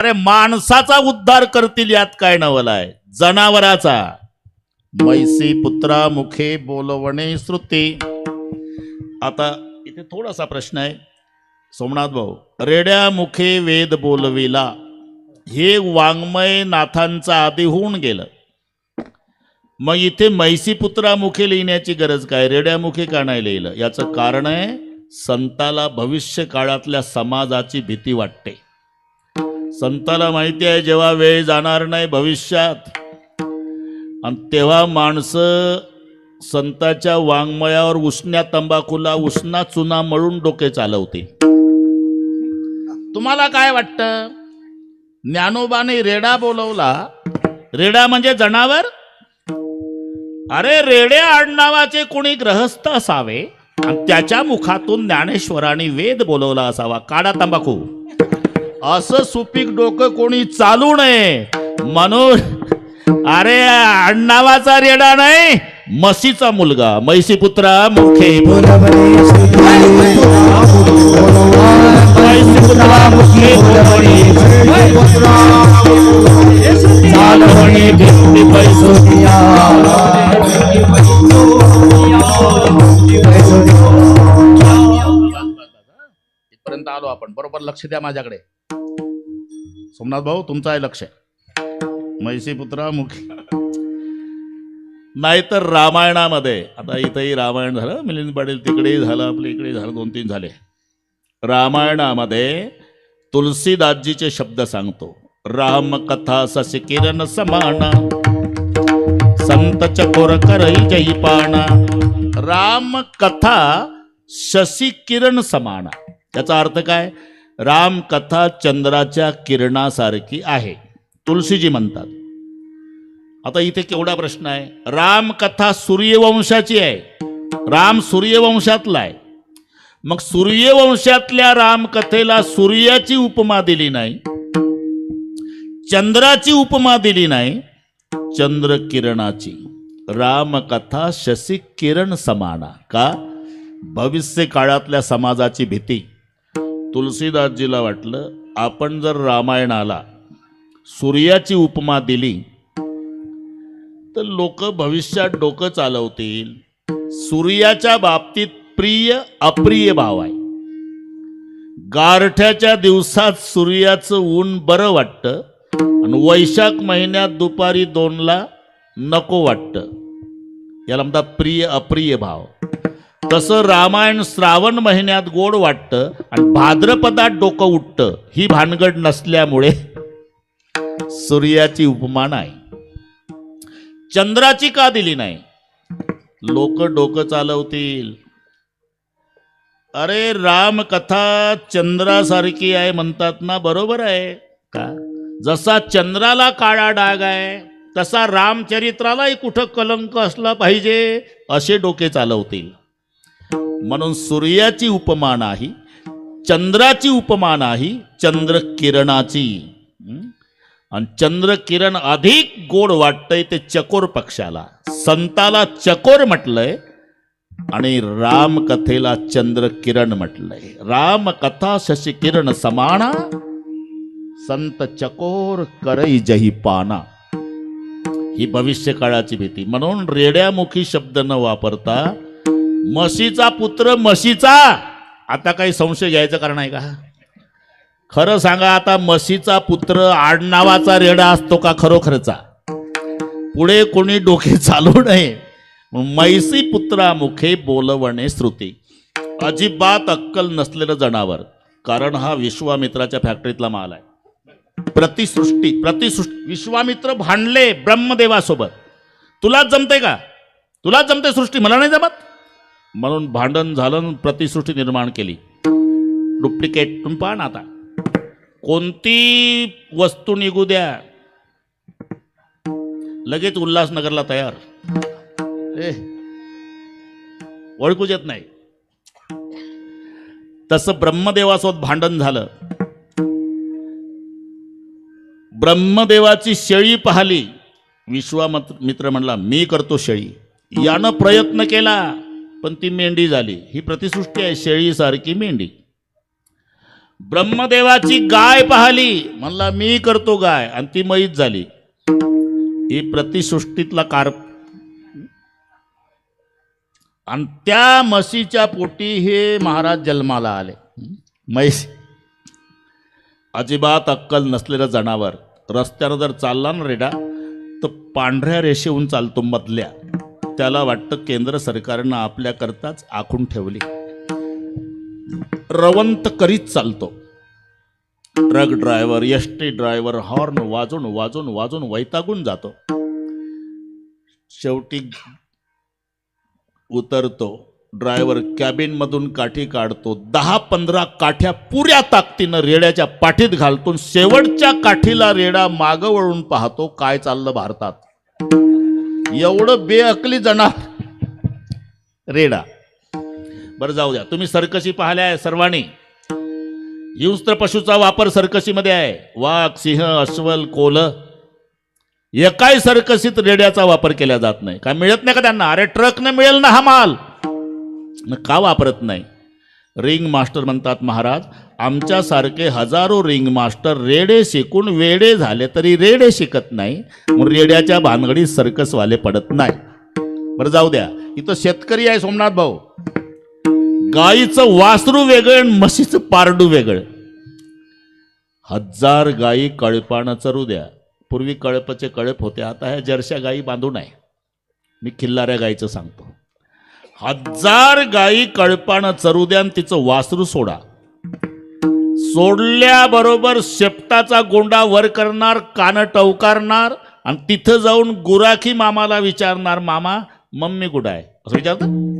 अरे माणसाचा उद्धार करतील यात काय नवल आहे, जनावराचा. मैसी पुत्रा मुखे बोलवणे श्रुती. आता इथे थोडासा प्रश्न आहे सोमनाथ भाऊ. रेड्या मुखे वेद बोलविला हे वाङ्मय नाथांचा आधी होऊन गेलं, मग इथे मैसी पुत्रा मुखे लिहिण्याची गरज काय, रेड्या मुखे का नाही लिहिलं? याचं कारण आहे संताला भविष्य काळातल्या समाजाची भीती वाटते. संताला माहिती आहे जेव्हा वेळ जाणार नाही भविष्यात, आणि तेव्हा माणसं संताच्या वाङ्मयावर उष्ण्या तंबाखूला उष्णा चुना मळून डोके चालवते. तुम्हाला काय वाटतं, ज्ञानोबाने रेडा बोलवला, रेडा म्हणजे जनावर? अरे रेड्या आडनावाचे कोणी ग्रहस्थ असावे आणि त्याच्या मुखातून ज्ञानेश्वराने वेद बोलवला असावा, काढा तंबाखू, असं सुपीक डोकं कोणी चालू नये म्हणून. अरे आडनावाचा रेडा नाही, म्हशीचा मुलगा, मैसी पुत्रा मुखे इथपर्यंत आलो आपण. बरोबर लक्ष द्या माझ्याकडे. सोमनाथ भाऊ तुमचं आहे लक्ष. मैसी पुत्रा मुखे. नाहीतर रामायणामध्ये, आता इथंही रामायण झालं, मिलिंद पाटील तिकडे झालं, आपल्या इकडे झालं, 2-3 झाले. रामायणामध्ये तुलसीदासजीचे शब्द सांगतो. राम कथा सस किरण समाना संत चकोर करई जई पाना. राम कथा शशी किरण समाना. त्याचा अर्थ काय? राम कथा चंद्राच्या किरणासारखी आहे, तुलसीजी म्हणतात. आता इथे केवढा प्रश्न आहे. राम कथा सूर्यवंशाची आहे, राम सूर्यवंशातला आहे. मग सूर्यवंशातल्या रामकथेला सूर्याची उपमा दिली नाही, चंद्राची उपमा दिली नाही, चंद्र किरणाची. रामकथा शशी किरण समाना. का? भविष्य काळातल्या समाजाची भीती. तुलसीदासजीला वाटलं आपण जर रामायणाला सूर्याची उपमा दिली तर लोक भविष्यात डोकं चालवतील. सूर्याच्या बाबतीत प्रिय अप्रिय भाव आहे. गारठ्याच्या दिवसात सूर्याचं ऊन बरं वाटतं आणि वैशाख महिन्यात दुपारी 2ला नको वाटतं. याला म्हणतात प्रिय अप्रिय भाव. तसं रामायण श्रावण महिन्यात गोड वाटतं आणि भाद्रपदात डोकं उठतं. ही भानगड नसल्यामुळे सूर्याची उपमा नाही. चंद्राची का दिली नाही? लोक डोकं चालवतील. अरे रामकथा चंद्रासारखी आहे म्हणतात ना, बरोबर आहे का? जसा चंद्राला काळा डाग आहे तसा रामचरित्रालाही कुठं कलंक असला पाहिजे असे डोके चालवतील. म्हणून सूर्याची उपमा नाही, चंद्राची उपमा नाही, चंद्र किरणाची. आणि चंद्र किरण अधिक गोड वाटतंय ते चकोर पक्षाला. संताला चकोर म्हटलंय आणि रामकथेला चंद्र किरण म्हटलंय. रामकथा शशी किरण समाना संत चकोर करई जही पाना. ही भविष्य काळाची भीती. म्हणून रेड्यामुखी शब्द न वापरता म्हशीचा पुत्र म्हशीचा. आता काही संशय घ्यायचं कारण आहे का? खरं सांगा, आता म्हशीचा पुत्र आडनावाचा रेडा असतो का खरोखरचा? पुढे कोणी डोके चालू नये. मैसी पुत्रा मुखे बोलवणे श्रुती. अजिबात अक्कल नसलेलं जनावर. कारण हा विश्वामित्राच्या फॅक्टरीतला माल आहे. प्रतिसृष्टी विश्वामित्र भांडले ब्रह्मदेवासोबत. तुलाच जमते का? तुलाच जमते सृष्टी, मला नाही जमत. म्हणून भांडण झालं, प्रतिसृष्टी निर्माण केली. डुप्लिकेट. तुम्ही पहा ना, आता कोणती वस्तू निघू द्या लगेच उल्हासनगरला तयार. ओळखूच येत नाही. तसं ब्रह्मदेवासोबत भांडण झालं. ब्रह्मदेवाची शेळी पाहिली. विश्वामित्र म्हणला मी करतो शेळी. यानं प्रयत्न केला पण ती मेंढी झाली. ही प्रतिसृष्टी आहे, शेळीसारखी मेंढी. ब्रह्मदेवाची गाय पाहिली, म्हणला मी करतो गाय, आणि ती मैत झाली. ही प्रतिसृष्टीतला कार. आणि त्या म्हशीच्या पोटी हे महाराज जन्माला आले. म्हैस अजिबात अक्कल नसलेलं जनावर. रस्त्यानं जर चालला ना रेडा, तर पांढऱ्या रेषेहून चालतो मधल्या. त्याला वाटतं केंद्र सरकारनं आपल्याकरताच आखून ठेवली. रवंत करीत चालतो. Truck driver, ST driver horn वाजून वाजून वाजून वैतागून जातो. शेवटी उतरतो. ड्रायव्हर कॅबिन मधून काठी काढतो. 10-15 काठ्या पुऱ्या ताकदीनं रेड्याच्या पाठीत घालतो. शेवटच्या काठीला रेडा मागं वळून पाहतो, काय चाललं भारतात. एवढं बेअकली जनावर रेडा. बरं जाऊ द्या, तुम्ही सर्कशी पाहिल्या आहे सर्वांनी. हिंस्त्र पशुचा वापर सर्कशीमध्ये आहे. वाघ, सिंह, अस्वल, कोल्ह. एकाही सर्कशीत रेड्याचा वापर केला जात नाही. काय मिळत नाही का त्यांना? अरे ट्रकने मिळेल ना हा माल, का वापरत नाही? रिंग मास्टर म्हणतात महाराज, आमच्यासारखे हजारो रिंग मास्टर रेडे शिकून वेडे झाले तरी रेडे शिकत नाही. मग रेड्याच्या भानगडीत सर्कसवाले पडत नाही. बरं जाऊ द्या, इथं शेतकरी आहे सोमनाथ भाऊ. गाईचं वासरू वेगळं, म्हशीचं पारडू वेगळं. 1000 गायी कळपानं चरू द्या. पूर्वी कळपाचे कळप होते, आता ह्या जर्श्या गायी बांधून आहे. मी खिल्लाऱ्या गायीचं सांगतो. 1000 गायी कळपानं चरू द्या आणि तिचं वासरू सोडा. सोडल्याबरोबर शेपटाचा गोंडा वर करणार, कान टवकारणार, आणि तिथं जाऊन गुराखी मामाला विचारणार, मामा मम्मी कुठं आहे असं विचारतं.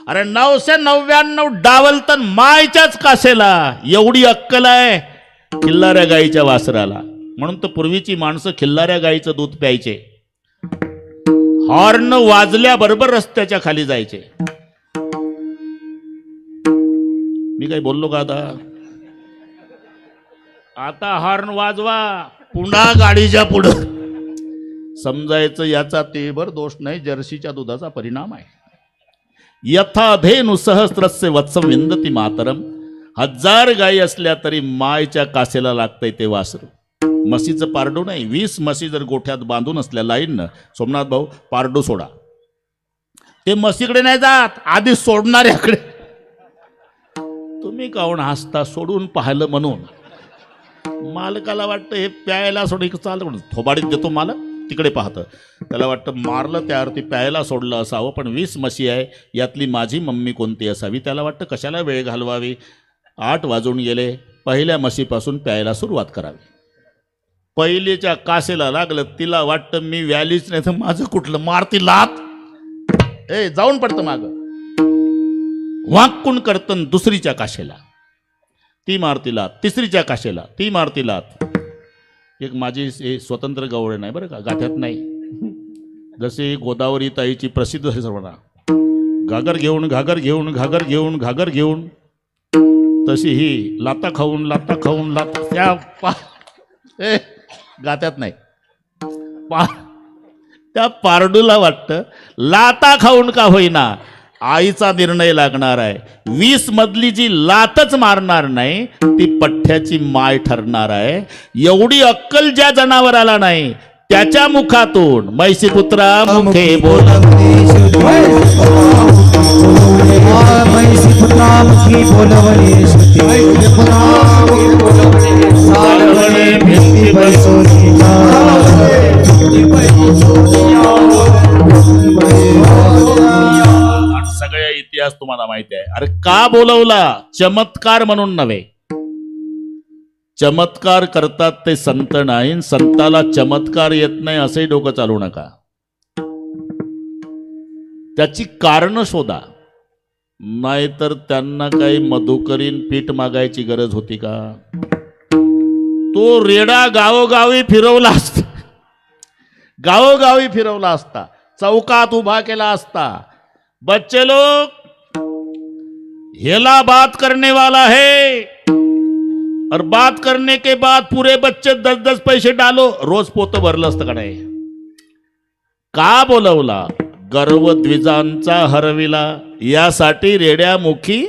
अरे 999 डावलतन मायच्याच कासेला. एवढी अक्कल आहे खिल्लाऱ्या गाईच्या वासराला. म्हणून तर पूर्वीची माणसं खिल्लाऱ्या गाईचं दूध प्यायचे. हॉर्न वाजल्याबरोबर रस्त्याच्या खाली जायचे. मी काही बोललो का आता? आता हॉर्न वाजवा, पुन्हा गाडीच्या पुढं. समजायचं याचा तेभर दोष नाही, जर्सीच्या दुधाचा परिणाम आहे. यथा धेनु सहस्रस्य वत्सम विंदती मातरम. 1000 गायी असल्या तरी मायच्या कासेला लागतंय ते वासरू. म्हशीचं पारडू नाही. 20 म्हशी जर गोठ्यात बांधून असल्या लाईननं, सोमनाथ भाऊ पारडू सोडा. ते म्हशीकडे नाही जात, आधी सोडणाऱ्याकडे. तुम्ही काहून हसता? सोडून पाहिलं म्हणून. मालकाला वाटतं हे प्यायला सोड, चाल थोबाडीत देतो मालक, तिकडे पाहतं. त्याला वाटतं मारलं त्या अर्थी प्यायला सोडलं असावं, पण 20 म्हशी आहे, यातली माझी मम्मी कोणती असावी. त्याला वाटतं कशाला वेळ घालवावी. 8 वाजून गेले. पहिल्या म्हशीपासून प्यायला सुरुवात करावी. पहिलीच्या कासेला लागलं, तिला वाटतं मी व्यालीच नाही तर माझं कुठलं, मारती लात. जाऊन पडतं मागं, वाकून करतं. दुसरीच्या काशेला ती मारती लात, तिसरीच्या काशेला ती मारती लात. एक माझी स्वतंत्र गवळ नाही बरं का, गाठ्यात नाही. जसे गोदावरी ताईची प्रसिद्ध आहे सर्वांना, घागर घेऊन घागर घेऊन घागर घेऊन घागर घेऊन, तशी ही लाता खाऊन लाता खाऊन लाता. त्या गात्यात नाही. त्या पारडूला वाटतं लाता खाऊन का होईना आईचा निर्णय लागणार आहे. 20 मधली जी लातच मारणार नाही ती पठ्ठ्याची माय ठरणार आहे. एवढी अक्कल ज्या जनावराला नाही त्याच्या मुखातून मैसी पुत्रा मुखे बोलवले सगळ्या इतिहास तुम्हाला माहिती आहे. अरे का बोलवला? चमत्कार म्हणून नव्हे. चमत्कार करतात ते संत नाही, संताला चमत्कार येत नाही असंही डोकं चालू नका. त्याची कारण शोधा. नाहीतर त्यांना काही मधुकरीन पीठ मागायची गरज होती का? तो रेडा गावोगावी फिरवला असता, गावोगावी फिरवला असता, चौकात उभा केला असता. बच्चे लोग, हेला बात करने वाला है और बात करने के बाद पूरे बच्चे 10-10 पैसे डालो. रोज पोतं भरलं असतं का नाही? का बोलवला? गर्वद्विजांचा हरविला यासाठी रेड्यामुखी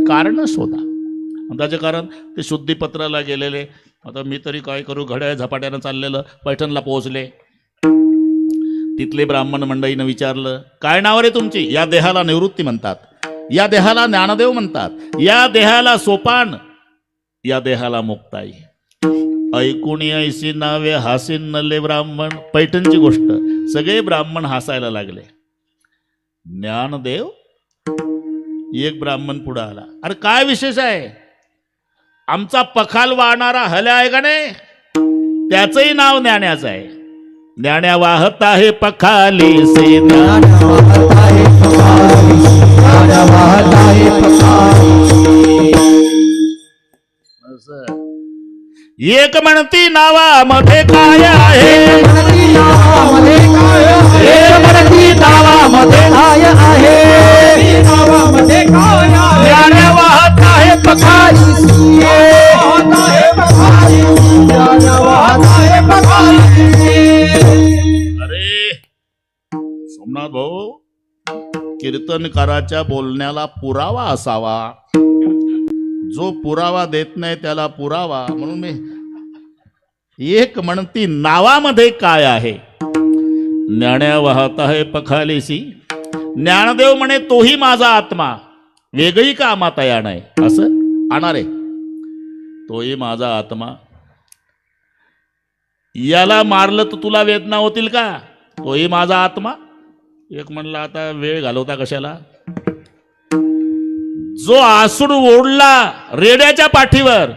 कारण शोधा. आणि त्याचे कारण ते शुद्धीपत्राला गेलेले. आता मी तरी काय करू, घड्याळ झपाट्यानं चाललेलं, पैठणला पोहोचले. तिथले ब्राह्मण मंडळीनं विचारलं, काय नाव रे तुमची? या देहाला निवृत्ती म्हणतात, या देहाला ज्ञानदेव म्हणतात, या देहाला सोपान, या देहाला मुक्ताई. ऐकून ऐशी नावे हासीन नले ब्राह्मण. पैठणची गोष्ट. सगळे ब्राह्मण हसायला लागले. ज्ञानदेव? एक ब्राह्मण पुढे आला, अरे काय विशेष आहे? आमचा पखाल वाहणारा हल्या आहे का नाही, त्याचंही नाव ज्ञान्याचं आहे. ज्ञान्या वाहत आहे पखाली से, ज्ञान्या वाहत आहे पखाली, ज्ञान्या वाहत आहे पखाली. एक म्हणती नावामध्ये काय आहे, एक म्हणती नावामध्ये काय आहे, एक म्हणती नावामध्ये काय आहे, नावामध्ये काय आहे. ज्ञान्या वाहत आहे पखाली से, वाहत आहे पखाली, ज्ञान्या वाहत आहे पखाली. अरे सोमनाथ भाऊ, कीर्तनकाराच्या बोलण्याला पुरावा असावा. जो पुरावा देत नाही त्याला पुरावा. म्हणून मी एक म्हणती नावामध्ये काय आहे, ज्ञान्या वाहत आहे पखालीसी. ज्ञानदेव म्हणे तोही माझा आत्मा, वेगळी का आमा तया नाही. असं आणारे, तोही माझा आत्मा. याला मारलं तर तुला वेदना होतील का, तोही माझा आत्मा. एक म्हणला आता वेळ घालवता कशाला. जो आसूड ओढला रेड्याच्या पाठीवर,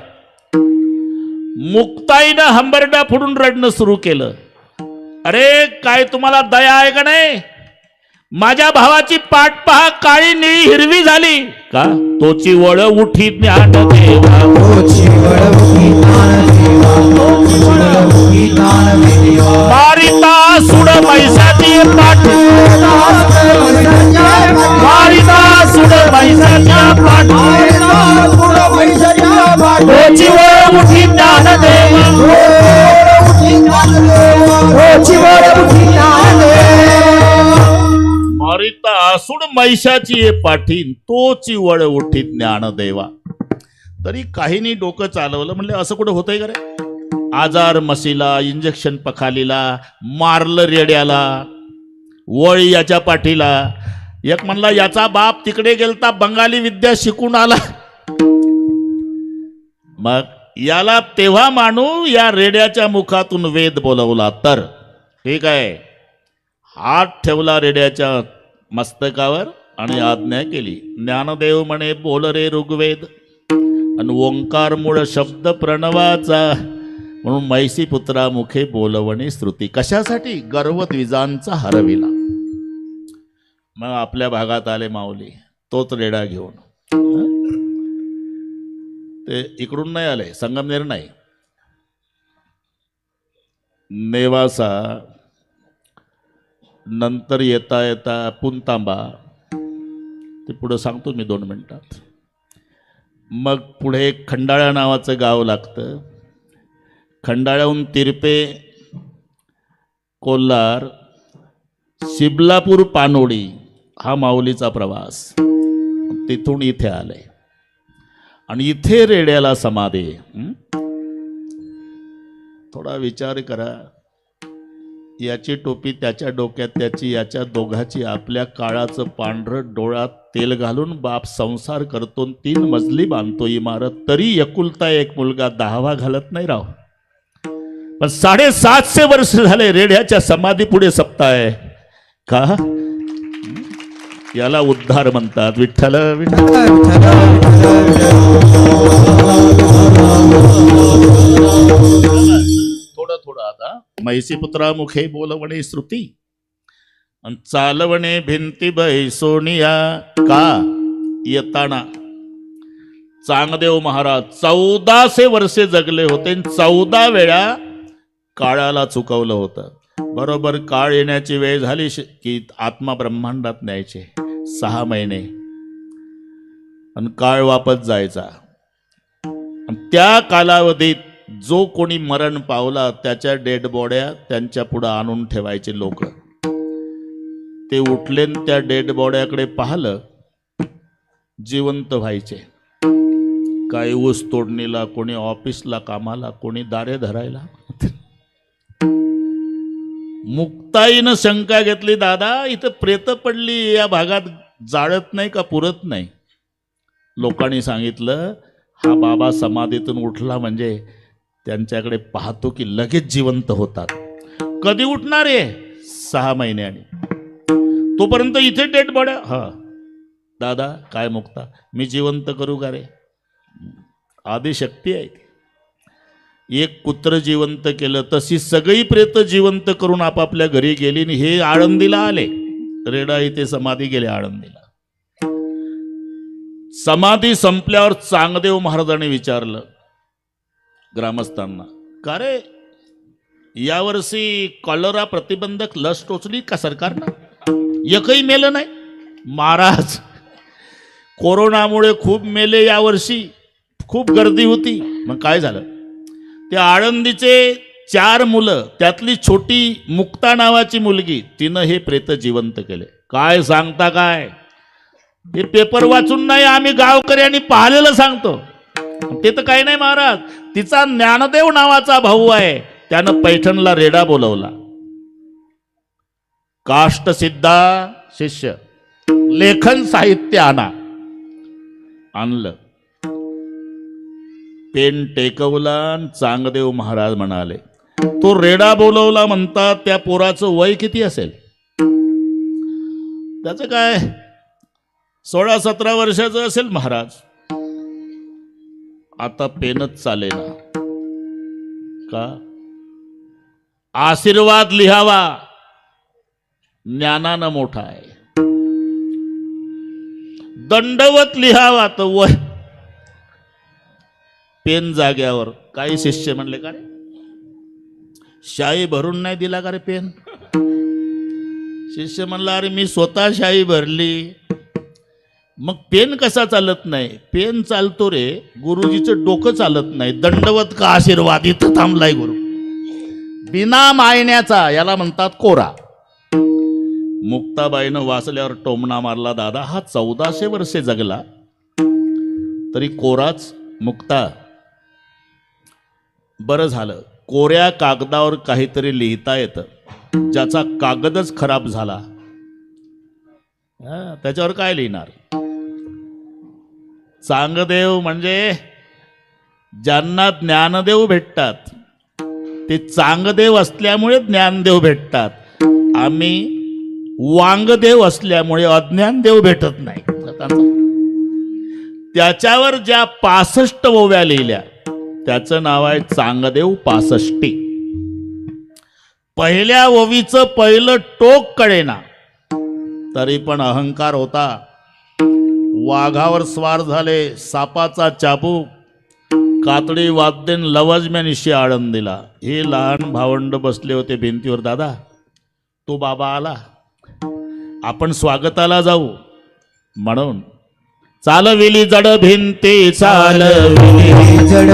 मुक्ताईनं हंबरडा फोडून रडणं सुरू केलं. अरे काय तुम्हाला दया आहे का नाही? माझ्या भावाची पाठ पहा, काळी निळी हिरवी झाली का. तोची वळ उठी ज्ञान देवा, तोची वळ उठी ज्ञान देवा, तोची वळ उठी ज्ञान देवा. मारिता सुड मैसाची पाठ, मारिता सुड मैसाच्या पाठ, तोची वळ उठी ज्ञान देवा, तोची वळ उठी ज्ञान देवा. मारिता आसूड मैशाची पाठीन, तोची वळ उठी ज्ञान देवा. तरी काहींनी डोकं चालवलं. म्हणले असं कुठं होतंय का रे. आजार मसीला, इंजेक्शन पखालीला, मारलं रेड्याला, वळी याच्या पाठीला. एक म्हणला याचा बाप तिकडे गेलता, बंगाली विद्या शिकून आला. मग याला तेव्हा मानू या रेड्याच्या मुखातून वेद बोलवला तर. ठीक आहे. हात ठेवला रेड्याच्या मस्तकावर आणि आज्ञा केली. ज्ञानदेव म्हणे बोल रे ऋग्वेद, आणि ओंकार मूळ शब्द प्रणवाचा. म्हणून मैसी पुत्रा मुखे बोलवणे श्रुती. कशासाठी? गर्व द्विजांचा हरविला. मग आपल्या भागात आले माऊली, तोच रेडा घेऊन. ते इकडून नाही आले, संगमनेर नाही, नेवासा, नंतर येता येता पुनतांबा. ते पुढं सांगतो मी 2 मिनिटात. मग पुढे खंडाळा नावाचं गाव लागतं. खंडाळ्याहून तिरपे, कोल्हार, शिबलापूर, पानोडी हा माऊलीचा प्रवास. तिथून इथे आले आणि इथे रेड्याला समाधी. थोडा विचार करा. याची टोपी त्याच्या डोक्यात, त्याची याच्या, दोघाची आपल्या काळाचं पांढरं डोळ्यात तेल घालून बाप संसार करतो, 3 मजली बांधतो इमारत. तरी एकुलता एक मुलगा 10वा घालत नाही राव. पण 750 वर्ष झाले रेड्याच्या समाधी पुढे सप्ताह का. याला उद्धार म्हणतात. विठ्ठल थोडं थोडं आता. मैसी पुत्रा मुखे बोलवणे श्रुती, आणि चालवणे भिंती बै सोनिया. का येताना चांगदेव महाराज 1400 वर्षे जगले होते. 14 वेळा काळाला चुकवलं होतं. बरोबर काळ येण्याची वेळ झाली की आत्मा ब्रह्मांडात न्यायचे. 6 महिने आणि काळ वापस जायचा. आणि त्या कालावधीत जो कोणी मरण पावला त्याच्या डेड बॉड्या त्यांच्या पुढे आणून ठेवायचे लोक. ते उठले त्या डेड बॉड्याकडे पाहिलं, जिवंत व्हायचे. काही ऊस तोडणीला, कोणी ऑफिसला कामाला, कोणी दारे धरायला. मुक्ताईनं शंका घेतली, दादा इथं प्रेत पडली, या भागात जाळत नाही का, पुरत नाही. लोकांनी सांगितलं, हा बाबा समाधीतून उठला म्हणजे त्यांच्याकडे पाहतो की लगेच जिवंत होतात. कधी उठणार आहे? 6 महिन्याने. तोपर्यंत इथे डेट बॉडी. हा दादा काय मुक्ता, मी जिवंत करू का रे? आदिशक्ती आहे. एक कुत्र जिवंत केलं, तशी सगळी प्रेत जिवंत करून आपापल्या घरी गेली. आणि हे आळंदीला आले. रेडा इथे समाधी गेले आळंदीला. समाधी संपल्यावर चांगदेव महाराजांनी विचारलं ग्रामस्थांना, का रे यावर्षी कॉलरा प्रतिबंधक लस टोचली का सरकारनं? एकही मेलं नाही. महाराज कोरोनामुळे खूप मेले यावर्षी, खूप गर्दी होती. मग काय झालं? त्या आळंदीचे 4 मुलं, त्यातली छोटी मुक्ता नावाची मुलगी, तिनं हे प्रेत जिवंत केले. काय सांगता काय? हे पेपर वाचून नाही, आम्ही गावकऱ्यांनी पाहिलेलं सांगतो. ते तर काही नाही महाराज, तिचा ज्ञानदेव नावाचा भाऊ आहे, त्यानं पैठणला रेडा बोलवला. काष्टसिद्धा शिष्य, लेखन साहित्य आणलं. पेन टेकवला. चांगदेव महाराज म्हणाले, तो रेडा बोलवला म्हणतात, त्या पोराचं वय किती असेल? त्याचं काय 16-17 वर्षाचं असेल महाराज. आता पेनच चालेना का? आशीर्वाद लिहावा, ज्ञानानं मोठा आहे. दंडवत लिहावा तर वय. पेन जाग्यावर. काही शिष्य म्हणले, का रे शाई भरून नाही दिला का रे पेन? शिष्य म्हणला, अरे मी स्वतः शाई भरली. मग पेन कसा चालत नाही? पेन चालतो रे, गुरुजीचं डोकं चालत नाही. दंडवत का आशीर्वाद, इथं थांबलाय गुरु. बिना मायण्याचा याला म्हणतात कोरा. मुक्ताबाईनं वाचल्यावर टोमणा मारला, दादा हा 1400 वर्षे जगला तरी कोराच. मुक्ता बरं झालं, कोऱ्या कागदावर काहीतरी लिहिता येतं. ज्याचा कागदच खराब झाला त्याच्यावर काय लिहिणार? चांगदेव म्हणजे ज्यांना ज्ञानदेव भेटतात ते चांगदेव असल्यामुळे ज्ञानदेव भेटतात. आम्ही वांगदेव असल्यामुळे अज्ञानदेव भेटत नाही. त्याच्यावर ज्या 65 ओव्या लिहिल्या त्याचं नाव आहे चांगदेव 65. पहिल्या ओवीचं पहिलं टोक कळेना तरी पण अहंकार होता. वाघावर स्वार झाले, सापाचा चाबूक, कातडी वाद्यन लवजम्यानिशी आळंदीला. हे लहान भावंड बसले होते भिंतीवर. दादा तो बाबा आला, आपण स्वागताला जाऊ म्हणून चालविली जड भिंती, चालविली जड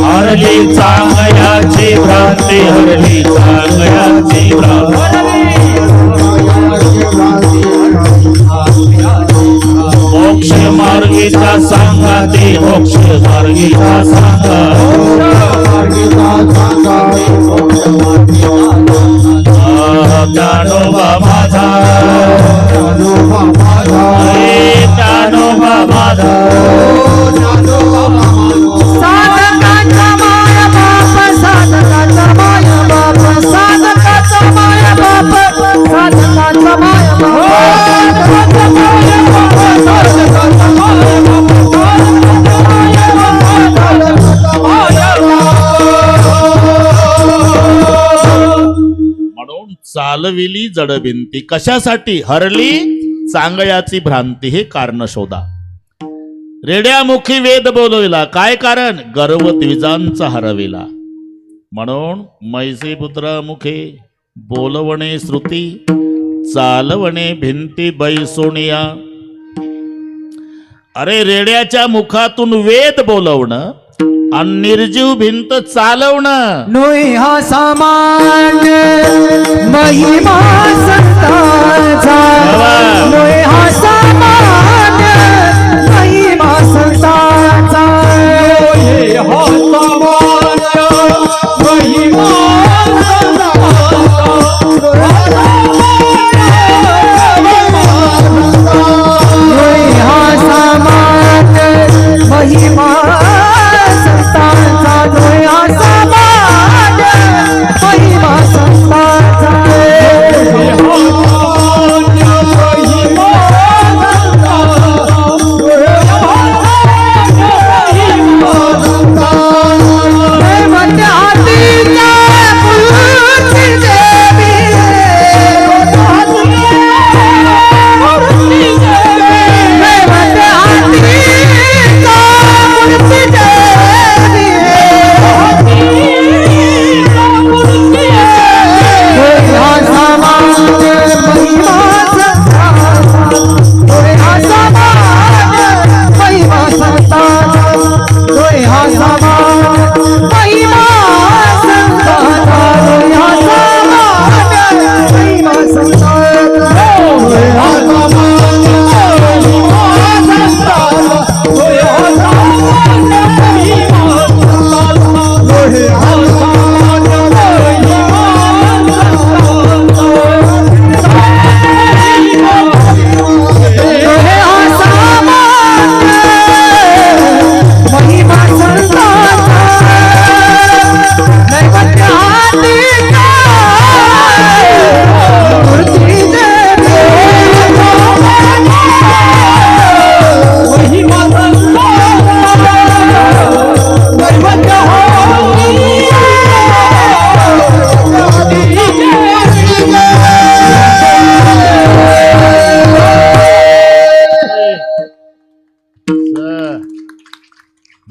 हरली चांगयाची भ्रांती, हरली चांगयाची भ्रांती. मोक्ष मार्गीचा सांगाती, मोक्ष मार्गीचा सांगा. ज्ञानोबा माझा, ज्ञानोबा माझा. साधकाचा माया बाप, साधकाचा माया बाप, साधकाचा माया बाप, साधकाचा माया म्हणून चालविली जड भिंती. कशासाठी? हरली चांगयाची भ्रांती. हे कारण शोधा. रेड्यामुखी वेद बोलविला. काय कारण? गर्व द्विजांचा हरविला. म्हणून मैसी पुत्र मुखे बोलवणे श्रुती, चालवणे भिंती बैसोनिया. अरे रेड्याच्या मुखातून वेद बोलवणं आणि निर्जीव भिंत चालवणं नोई हा सामान्य महिमा संतांचा नोई हा सामान्य महिमा संतांचा नोई हा सामान्य महिमा नोई हा सामान्य महिमा संतांचा नोई हा सामान्य महिमा संतांचा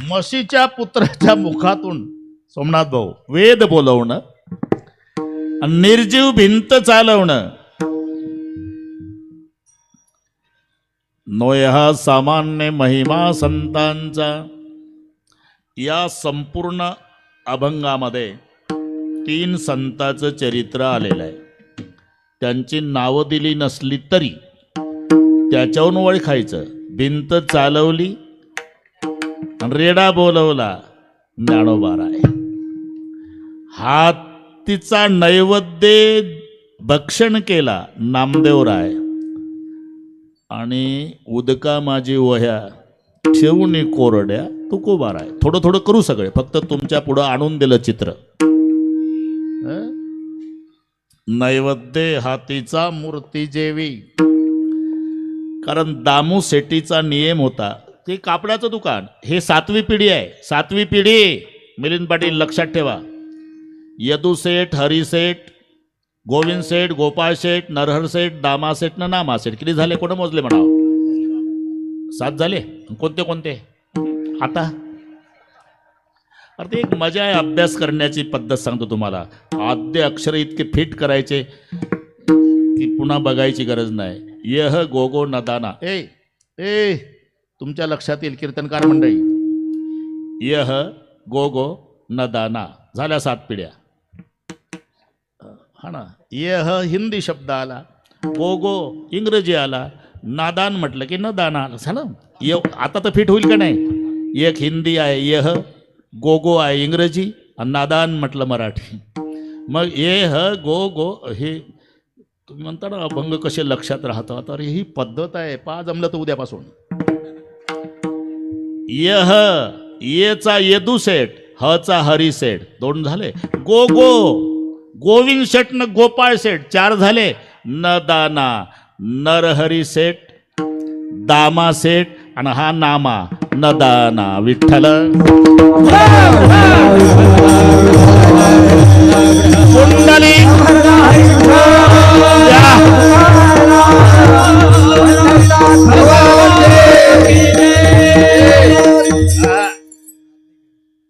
म्हशीच्या पुत्राच्या मुखातून सोमनाथ भाऊ वेद बोलवणं आणि निर्जीव भिंत चालवणं नोय हा सामान्य महिमा संतांचा. या संपूर्ण अभंगामध्ये 3 संतांचं चरित्र आलेलं आहे. त्यांची नावं दिली नसली तरी त्याच्यावरून ओळखायचं. भिंत चालवली आणि रेडा बोलवला ज्ञानोबाराय. हातीचा नैवेद्य भक्षण केला नामदेवराय. आणि उदका माझी वह्या ठेवून कोरड्या तुकोबाराय. थोडं थोडं करू सगळे, फक्त तुमच्या पुढं आणून दिलं चित्र. नैवेद्य हातीचा मूर्ती जेवी. कारण दामू शेट्टीचा नियम होता, ते कापडाचं दुकान. हे 7वी पिढी आहे. 7वी पिढी मिलिंद पाटील लक्षात ठेवा. यदू सेठ, हरी सेठ, गोविंद सेठ, गोपाळ सेठ, नरहर सेठ, दामा सेठ न नामा सेठ. किती झाले कोण मोजले म्हणाव? 7 झाले. कोणते कोणते आता? अरे ते एक मजा आहे अभ्यास करण्याची पद्धत. सांगतो तुम्हाला, आद्य अक्षर इतके फिट करायचे की पुन्हा बघायची गरज नाही. यह गोगो नदाना. ए तुमच्या लक्षात येईल कीर्तनकार मंडळी. यह गोगो नदाना झाल्या 7 पिढ्या. हा ना. यह हिंदी शब्द आला, गोगो इंग्रजी आला, नादान म्हटलं की नदाना आलं. झालं. आता तर फिट होईल का नाही? एक हिंदी आहे यह, गोगो आहे इंग्रजी, आणि नादान म्हटलं मराठी. मग यह गोगो हे तुम्ही म्हणता ना अभंग कसे लक्षात राहतात. तर ही पद्धत आहे. जमलं तर उद्यापासून. यह येचा यदू सेठ, हचा हरी सेठ 2 झाले. गोगो गोविंद शेठ न गोपाळ सेठ 4 झाले. न दाना नरहरी सेठ, दामा सेठ, आणि हा नामा न दाना विठ्ठल. कुंडली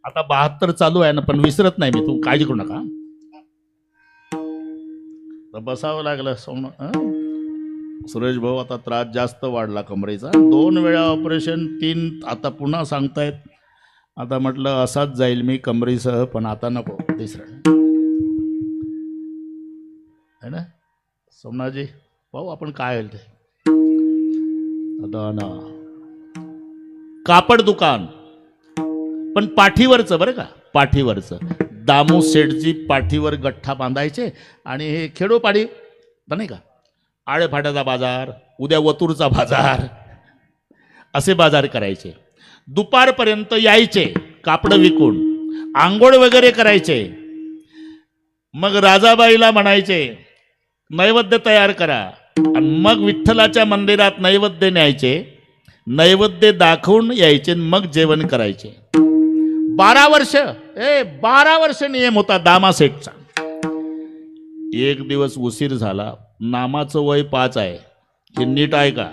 आता 72 चालू आहे ना, पण विसरत नाही मी. तू काळजी करू नका. बसावं लागलं सुरेश भाऊ. आता त्रास जास्त वाढला कमरेचा. 2 वेळा ऑपरेशन, 3 आता पुन्हा सांगतायत. आता म्हटलं असाच जाईल मी कमरीसह, पण आता नको, तिसरं है ना सोमनाथजी, पाहू आपण काय होईल ते. आता ना कापड दुकान, पण पाठीवरचं बरं का, पाठीवरचं. दामू सेठजी पाठीवर गठ्ठा बांधायचे आणि हे खेडोपाडी नाही का, आळेफाट्याचा बाजार, उद्या वतूरचा बाजार, असे बाजार करायचे. दुपारपर्यंत यायचे कापड विकून, आंघोळ वगैरे करायचे. मग राजाबाईला म्हणायचे नैवेद्य तयार करा, आणि मग विठ्ठलाच्या मंदिरात नैवेद्य न्यायचे, नैवेद्य दाखवून यायचे, मग जेवण करायचे. 12 वर्ष 12 वर्ष नियम होता दामा सेठचा. एक दिवस उशीर झाला. नामाचं वय 5 आहे, हे नीट आहे का?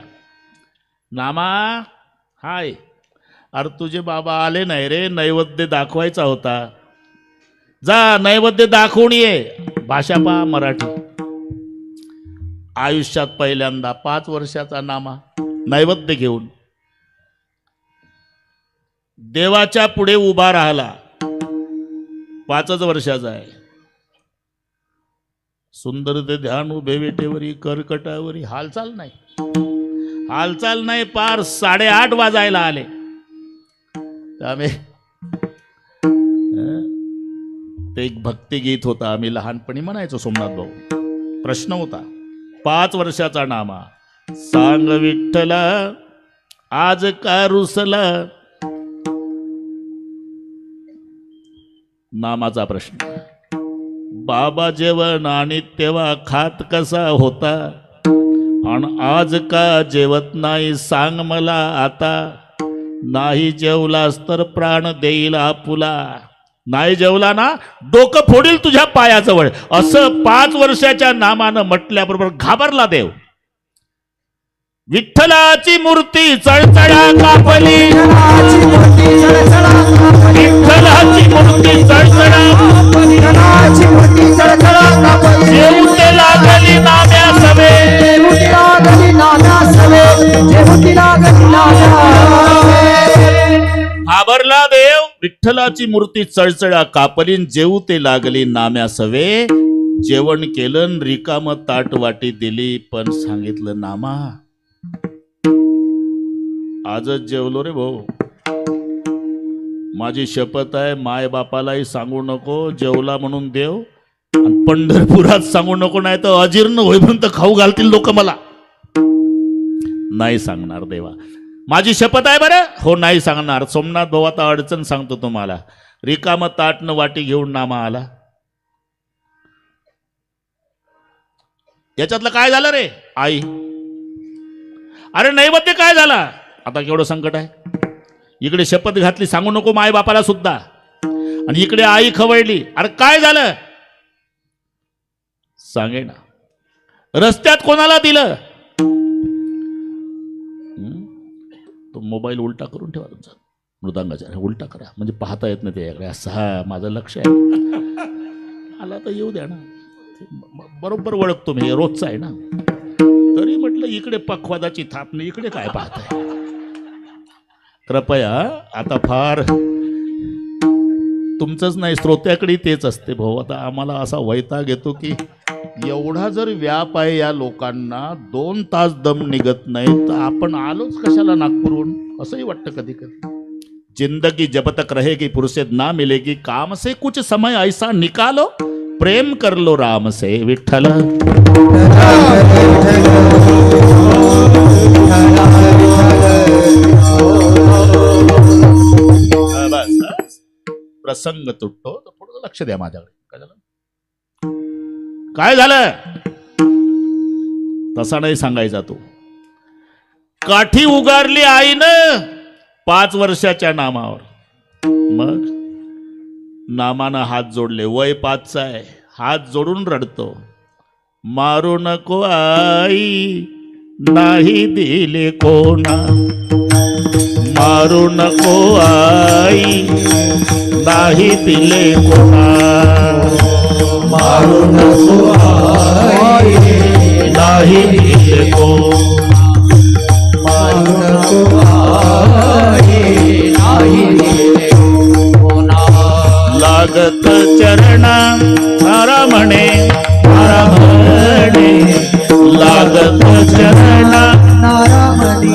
नामा, हाय, अरे तुझे बाबा आले नाही रे, नैवेद्य दाखवायचा होता, जा नैवेद्य दाखवून ये. भाषा पहा मराठी. आयुष्यात पहिल्यांदा 5 वर्षाचा नामा नैवेद्य घेऊन देवाच्या पुढे उभा राहिला. 5च वर्षाचा आहे. सुंदर ते ध्यान उभे वेटेवरी, कर्कटावरी, हालचाल नाही, हालचाल नाही. पार 8:30 वाजायला आले. आम्ही ते एक भक्तिगीत होता, आम्ही लहानपणी म्हणायचो सोमनाथ भाऊ. प्रश्न होता, 5 वर्षाचा नामा, सांग विठ्ठला आज का रुसला. नामाचा प्रश्न. बाबा जेवण आणि तेव्हा खात कसा होता, आणि आज का जेवत नाही सांग मला आता. नाही जेवलास तर प्राण देईल आपुला. नाही जेवला ना डोकं फोडील तुझ्या पायाजवळ, असं 5 वर्षाच्या नामानं म्हटल्याबरोबर घाबरला देव. विठ्ठलाची मूर्ती चळचळा कापली, विठ्ठलाची मूर्ती चळचळा, जेवते लागली नाम्या सवे. घाबरला देव. विठ्ठलाची मूर्ती चळचळा कापलीन, जेवते लागली नाम्या सवे. जेवण केलं, रिकाम ताट वाटी दिली, पण सांगितलं नामा आजच जेवलो रे भाऊ, माझी शपथ आहे, माय बापालाही सांगू नको जेवला म्हणून देव, आणि पंढरपुरात सांगू नको, नाही तर अजीर्ण होईपर्यंत खाऊ घालतील लोक मला. नाही सांगणार देवा, माझी शपथ आहे बरं. हो नाही सांगणार. सोमनाथ भाऊ आता अडचण सांगतो तुम्हाला. रिकाम ताटनं वाटी घेऊन नामा आला. याच्यातलं काय झालं रे आई? अरे नैवेद्य काय झाला? आता केवढं संकट आहे. इकडे शपथ घातली सांगू नको माय बापाला सुद्धा, आणि इकडे आई खवळली. अरे काय झालं सांगे ना. रस्त्यात कोणाला दिलं? तो मोबाईल उलटा करून ठेवा तुमचा, मृदांगाचा उलटा करा, म्हणजे पाहता येत नाही त्याच्याकडे. असं हा माझं लक्ष आहे. आला तर येऊ द्या ना, बरोबर ओळखतो मी, रोजचा आहे ना. तरी म्हटलं इकडे पक्वादाची थाप नाही, इकडे काय पाहताय. कृपया आता फार तुमचंच नाही श्रोत्याकडे तेच असते भाऊ. आता आम्हाला असा वैताग येतो की एवढा जर व्याप आहे या लोकांना, 2 तास दम निघत नाही, तर आपण आलोच कशाला नागपूरहून, असंही वाटतं कधी कधी. जिंदगी जब तक रहेगी फुर्सत ना मिलेगी, काम से कुछ समय ऐसा निकालो, प्रेम कर लो राम से. विठ्ठल प्रसंग तुटतो तर थोडं लक्ष द्या माझ्याकडे. काय झालं? काय झालं तसा नाही सांगायचा तो. काठी उगारली आईनं 5 वर्षाच्या नामावर. मग नामानं हात जोडले, वय 5चा आहे, हात जोडून रडतो. मारू नको आई नाही दिले कोणा, मारू नको आई नाही दिले कोणा, मारू नको आई नाही दिले कोणा, मारू नको आई नाही दिले कोणा. लागत चरणा नारामणी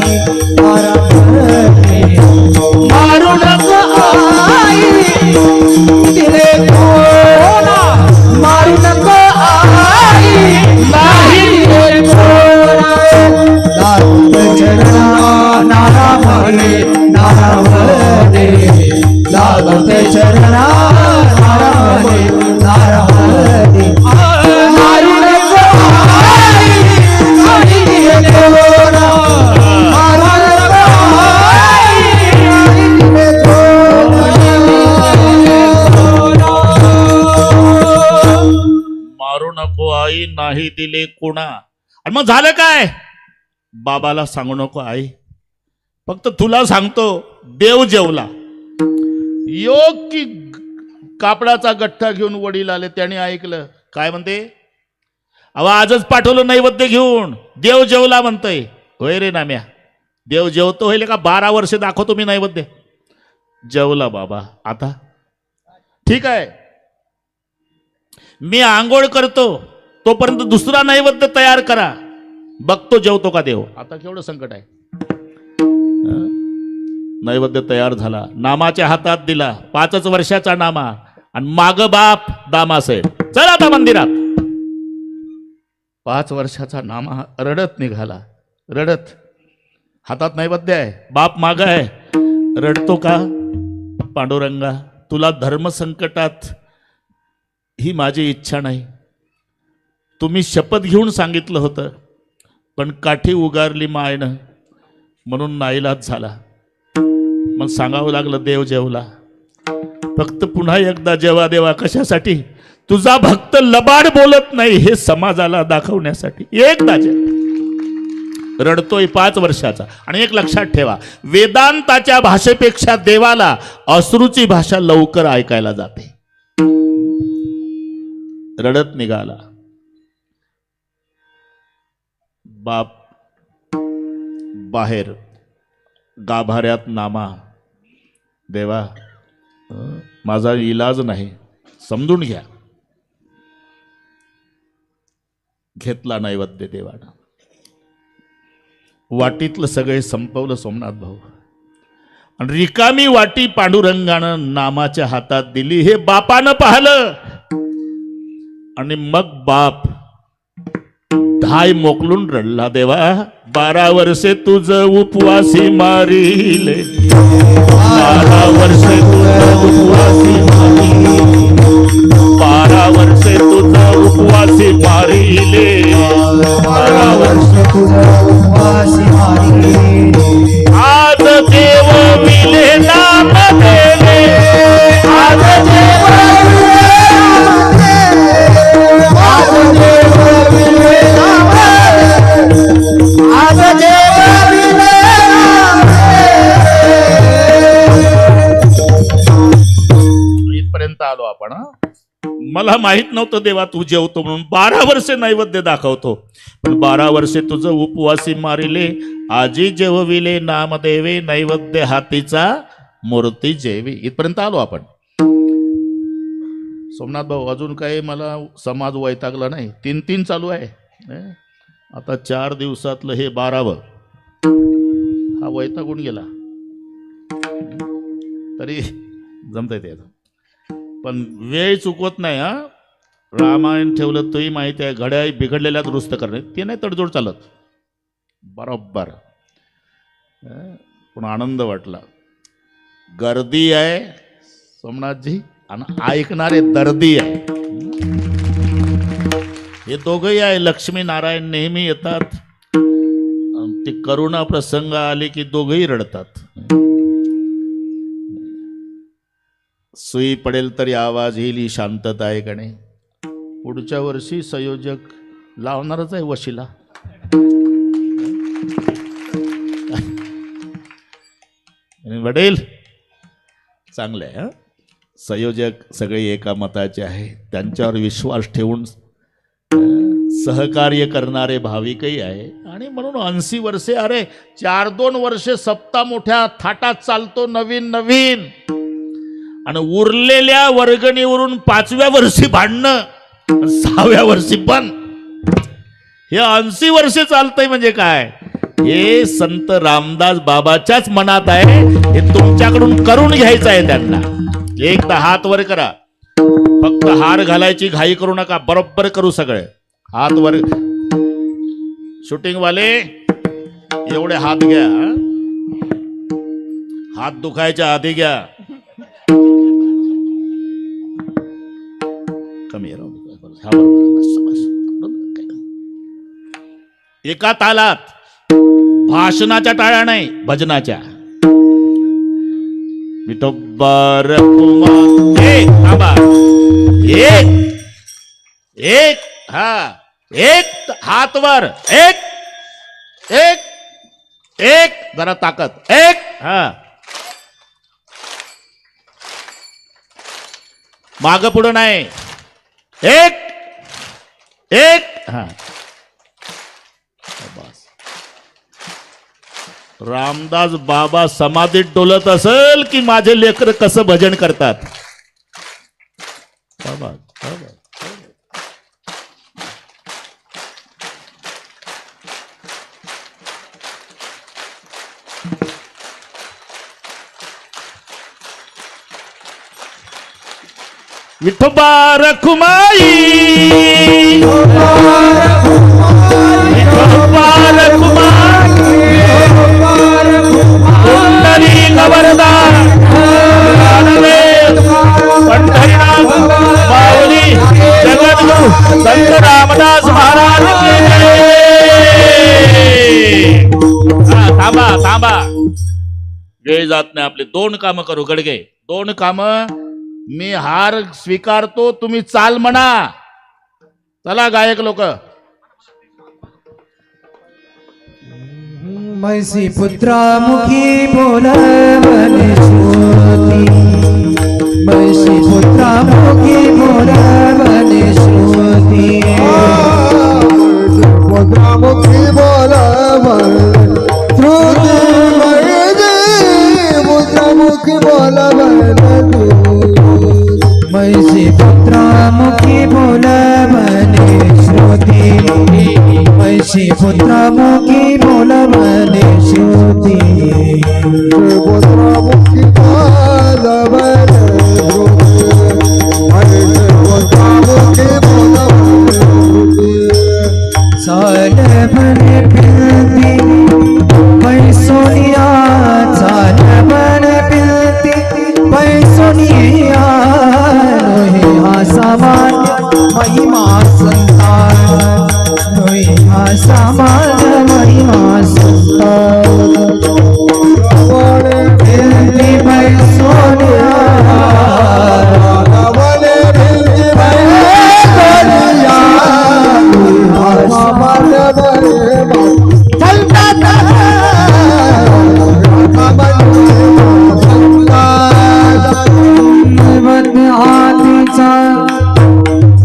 नारामणी मारू नको आई दिले कोणा मारू नको आई नाही दिले कोणा लागत चरणा नारामणी नारामणी लागत चरणा नारामणी नारामणी मारू नको आई नाही दिले कोणा मारू नको आई नाही दिले कोणा मारू नको आई नाही दिले कुणा. आणि मग झालं काय? बाबाला सांगू नको आई, फक्त तुला सांगतो देव जेवला. योग की कापडाचा गठ्ठा घेऊन वडील आले, त्याने ऐकलं. काय म्हणते? अहो आजच पाठवलं नैवेद्य घेऊन, देव जेवला म्हणतय. होय रे नाम्या, देव जेवतो होईल का? 12 वर्ष दाखवतो मी नैवेद्य. जेवला बाबा. आता ठीक आहे, मी आंघोळ करतो, तोपर्यंत दुसरा नैवेद्य तयार करा, बघतो जेवतो का देव. आता केवढं संकट आहे. नैवेद्य तयार झाला, नामाच्या हातात दिला, 5 वर्षाचा नामा, आणि माग बाप दामासाहेब. चला आता मंदिरात. 5 वर्षाचा नामा रडत निघाला, रडत. हातात नैवेद्य आहे, बाप माग आहे. रडतो का? पांडुरंगा, तुला धर्म संकटात ही माझी इच्छा नाही. तुम्ही शपथ घेऊन सांगितलं होतं, पण काठी उगारली मायनं, म्हणून नाईलाज झाला. मग सांगावं लागलं देव जेवला. फक्त पुन्हा एकदा जेवा देवा. कशासाठी? तुझा भक्त लबाड बोलत नाही हे समाजाला दाखवण्यासाठी. एकदा जेव. रडतोय 5 वर्षाचा. आणि एक लक्षात ठेवा, वेदांताच्या भाषेपेक्षा देवाला अश्रूची भाषा लवकर ऐकायला जाते. रडत निघाला. बाप बाहेर गाभाऱ्यात नामा. देवा, माझा इलाज नाही, समजून घ्या. घेतला नैवेद्य देवानं. वाटीतलं सगळे संपवलं सोमनाथ भाऊ, आणि रिकामी वाटी पांडुरंगानं नामाच्या हातात दिली. हे बापानं पाहिलं, आणि मग बाप धाय मोकलून रडला. देवा, 12 वर्षे तुझ उपवासी मारिले, 12 वर्षे तुझ उपवासी मारिले, 12 वर्षे तुझ उपवासी मारिले, 12 वर्ष तुझा उपवासी मारिले. आज देव विले नाम देवे, आज देव आज देव विले नाम आज देव विले इथपर्यंत आलो आपण. मला माहित नव्हतं देवा तू जेवतो म्हणून. 12 वर्षे नैवेद्य दाखवतो, पण 12 वर्षे तुझं उपवासी मारिले, आजी जेवविले नामदेवे, नैवेद्य हातीचा मूर्ती जेवी. इथपर्यंत आलो आपण. सोमनाथ भाऊ, अजून काही मला समाज वैतागला नाही. 3 चालू आहे. आता 4 दिवसातलं हे 12वं. हा वैतागून गेला तरी जमतंय ते. पण वेळ चुकवत नाही. हा, रामायण ठेवलं तोही माहिती आहे, घड्या बिघडलेल्या दुरुस्त करणे, ते नाही तडजोड चालत. बरोबर. पण आनंद वाटला. गर्दी आहे सोमनाथजी, आणि ऐकणारे दर्दी आहे. हे दोघंही आहे. लक्ष्मी नारायण नेहमी येतात, ते करुणा प्रसंग आले की दोघंही रडतात. सुई पडेल तरी आवाज येईल ही शांतता आहे का नाही. पुढच्या वर्षी संयोजक लावणारच आहे वशिला. वडील चांगले आहे. संयोजक सगळे एका मताचे आहे. त्यांच्यावर विश्वास ठेवून सहकार्य करणारे भाविकही आहे. आणि म्हणून 80 वर्षे, अरे 4-2 वर्षे सप्ताह मोठ्या थाटात चालतो नवीन नवीन, आणि उरलेल्या वर्गणीवरून 5व्या वर्षी भांडणं, 6व्या वर्षी पण. हे 80 वर्षे चालतंय म्हणजे काय? हे संत रामदास बाबाच्याच मनात आहे. हे तुमच्याकडून करून घ्यायचं आहे त्यांना. एकदा हात वर करा. फक्त हार घालायची घाई करू नका. बरोबर करू सगळे. हात वर. शूटिंग वाले एवढे हात घ्या. हात दुखायच्या आधी घ्या. कमी राहू. हा बरोबर. बस, बस. एका तालात. भाषणाच्या टाळ्या नाही, भजनाच्या. विठोबा रखुमा. एक थांबा. एक एक हा एक हात वर. एक एक एक जरा ताकद. एक हा माग पुढं नाही. एक एक हा. रामदास बाबा समाधीत डोलत असेल की माझे लेकर कसं भजन करतात. बाबा, बाबा. विठोबा रखुमाई. विठोबा रखुमाई. कुंडली गवरदार पंढरीनाथ माऊली जगद्गुरु संत रामदास महाराज की जय. थांबा थांबा. वेळ जात नाही आपले. 2 कामं करू गडगे. 2 कामं. मी हार स्वीकारतो, तुम्ही चाल म्हणा. चला गायक लोक. मैसी पुत्रा मुखी बोलवने श्रुती. मैसी पुत्रा मुखी बोलवने श्रुती. पुत्रा मुखी बोलवने श्रुती. पुत्रा मुखी बोलवने मैसी पुत्रा मुखी बोलवने श्रुती. मैसी पुत्रा मुखी बोलवने श्रुती. पुत्रा मुखी बोलवने पुत्रा मुखी बोलवने चाल बने फिरती पैसोनिया. चाल बने फिरती पैसोनिया. नोहे हा सामान्य महिमा संतान. नोहे हा सामान्य महिमा संतान. फिरती पैसोनिया.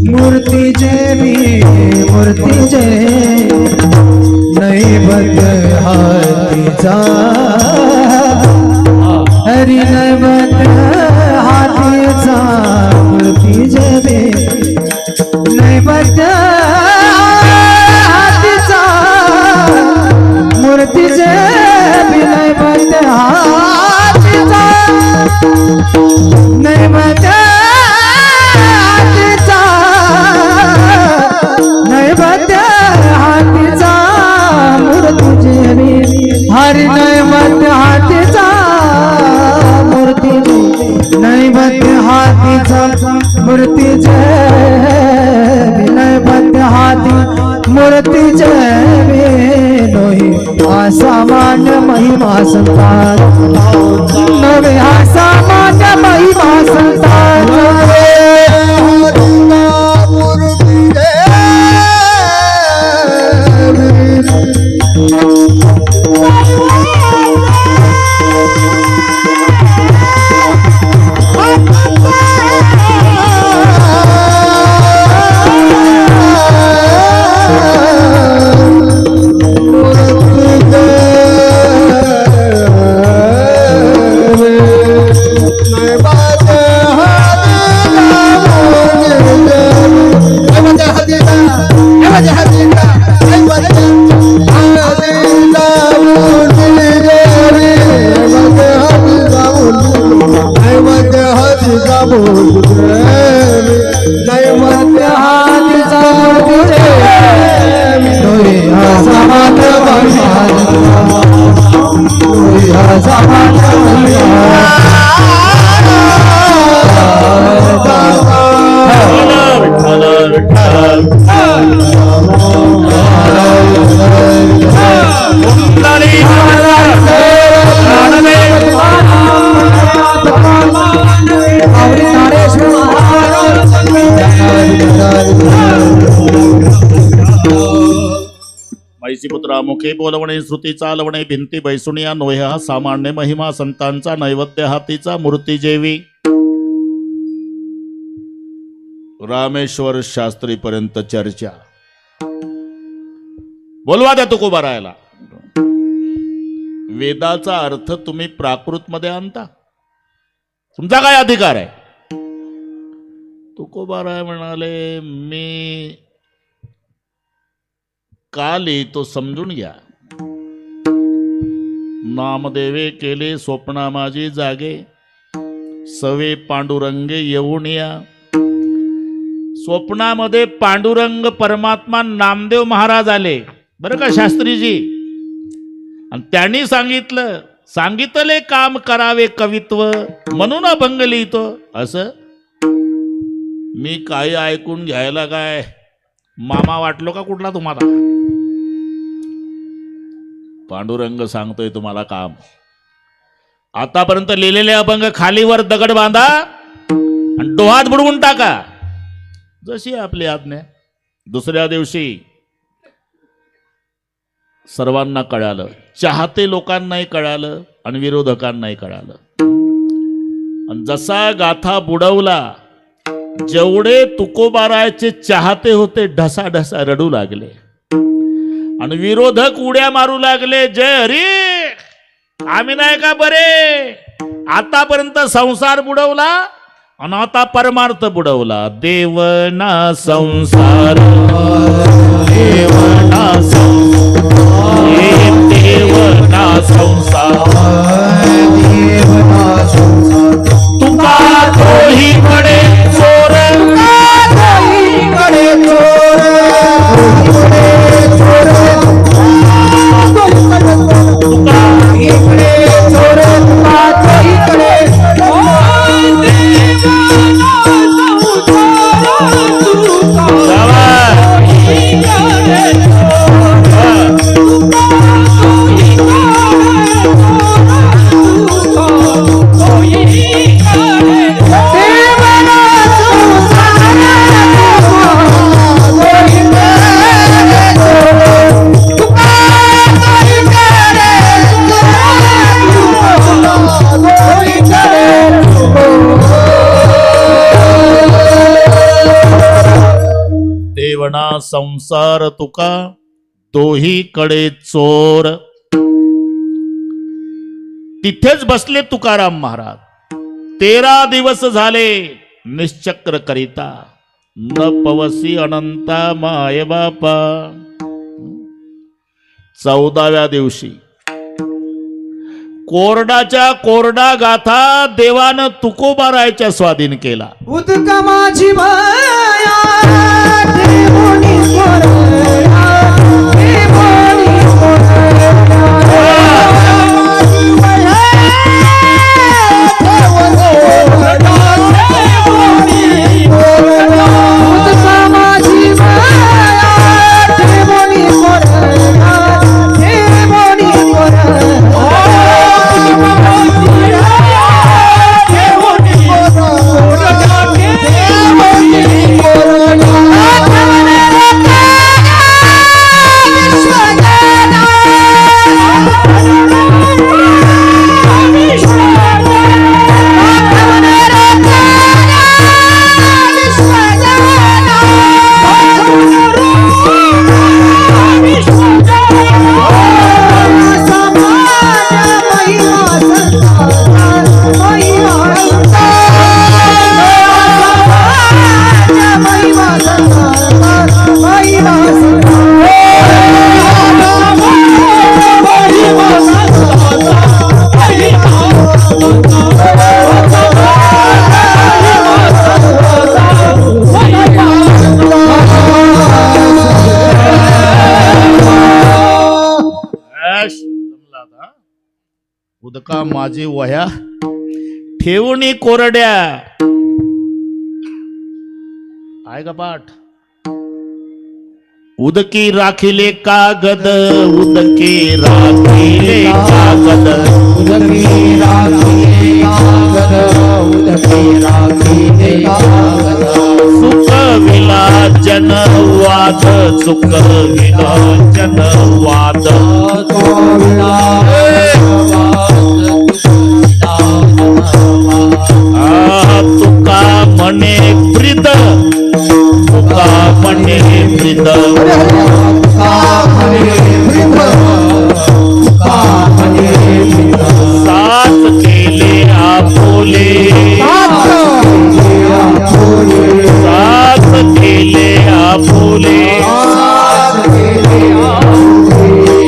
मूर्ती जे मूर्ती जे नैवेद्य हातीचा. हरी नैवेद्य हातीचा. मूर्ती जे नैवेद्य हातीचा. मूर्ती जे नैवेद्य हातीचा. नैवेद्य नैवेद्य हातीचा. मूर्ती हरी नैवेद्य हातीचा. मूर्ती नैवेद्य हातीचा. मूर्ती नैवेद्य हाती. मूर्ती नोही असामान्य महिमा संतान. नवे असामान्य महिमा संतान. सामान्य महिमा विठ्ठल विठ्ठल कुंडली मैसी पुत्रा मुखे बोलवणे श्रुती चालवणे भिंती बैसुनिया नोह्या सामान्य महिमा संतांचा नैवेद्य हातीचा मूर्ती जेवी रामेश्वर शास्त्री पर्यंत चर्चा बोलवा द्या तुकोबारायला वेदाचा अर्थ तुम्ही प्राकृत मध्ये आणता तुमचा काय अधिकार आहे तुकोबाराय म्हणाले मी का लिहितो समजून घ्या नामदेवे केले स्वप्ना माझी जागे सवे पांडुरंगे येऊन या स्वप्नामध्ये पांडुरंग परमात्मा नामदेव महाराज आले बरं का शास्त्रीजी आणि त्यांनी सांगितले काम करावे कवित्व म्हणून अभंग लिहितो असं मी काही ऐकून घ्यायला काय मामा वाटलो का कुठला तुम्हाला पांडुरंग सांगतोय तुम्हाला काम आतापर्यंत लिहिलेले अभंग खालीवर दगड बांधा आणि डोहात बुडवून टाका जशी आपली आज्ञा दुसऱ्या दिवशी सर्वांना कळालं चाहते लोकांनाही कळालं आणि विरोधकांनाही कळालं आणि जसा गाथा बुडवला जेवढे तुकोबारायचे चाहते होते ढसा ढसा रडू लागले आणि विरोधक उड्या मारू लागले जय हरी आम्ही नाही का बरे आतापर्यंत संसार बुडवला आणि आता परमार्थ बुडवला देवना संसार देवना संसार तुका दोहीकडे चोर दोहीकडे चोर तुका इकडे चोर तुका दोहीकडे संसार तुका दोहीकडे चोर तिथेच बसले तुकाराम महाराज 13 दिवस झाले निश्चक्र करिता न पवसी अनंता माय बापा 14व्या दिवशी कोरडाच्या कोरडा गाथा देवानं तुकोबारायच्या स्वाधीन केला उदका माझी माया देवोनी कोरया देवोनी माझी वह्या ठेवणी कोरड्या. आहे का पाठ? उदकी राखिले कागद, उदकी राखिले कागद, उदकी राखिले कागद, उदकी राखिले कागद. चुकविला जनवाद, चुकविला जनवाद. तुका म्हणे ब्रिद, तुका म्हणे ब्रिद. साथ केले आपुले, साथ केले आपुले.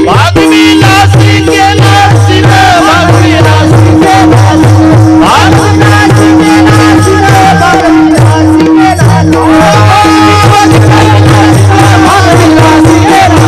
भागविलासी केला सिर, भागविलासी केला सिर, भागविलासी केला सिर, भागविलासी केला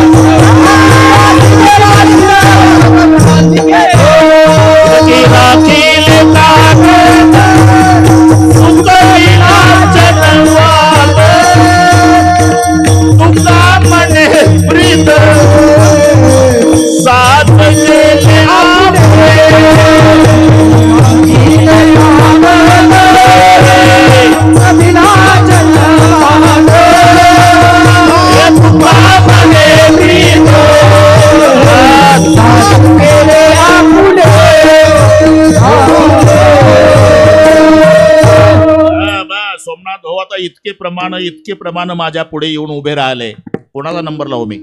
सोमनाथ हो, आता इतके प्रमाण माझ्या पुढे येऊन उभे राहिले. कोणाचा नंबर लावू मी?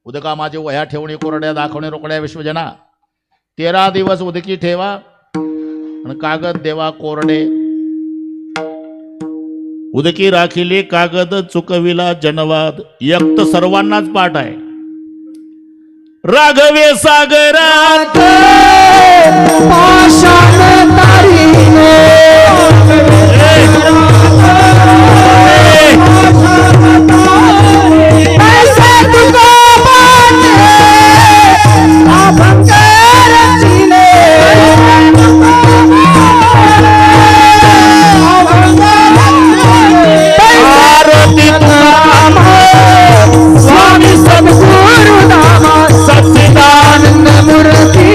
उदका माझे वह्या ठेवणे कोरड्या, दाखवणे रोकड्या विश्वजना. 13 दिवस उदकी ठेवा आणि कागद देवा कोरडे. उदकी राखिले कागद, चुकविला जनवाद. एक तर सर्वांनाच पाठ आहे. राघवे सागरात पाषाण तारीने, ऐसे तुका बाटे अभंग रचिले. आरती तुकाराम स्वामी सद्गुरु नाम सच्चिदानंद मूर्ती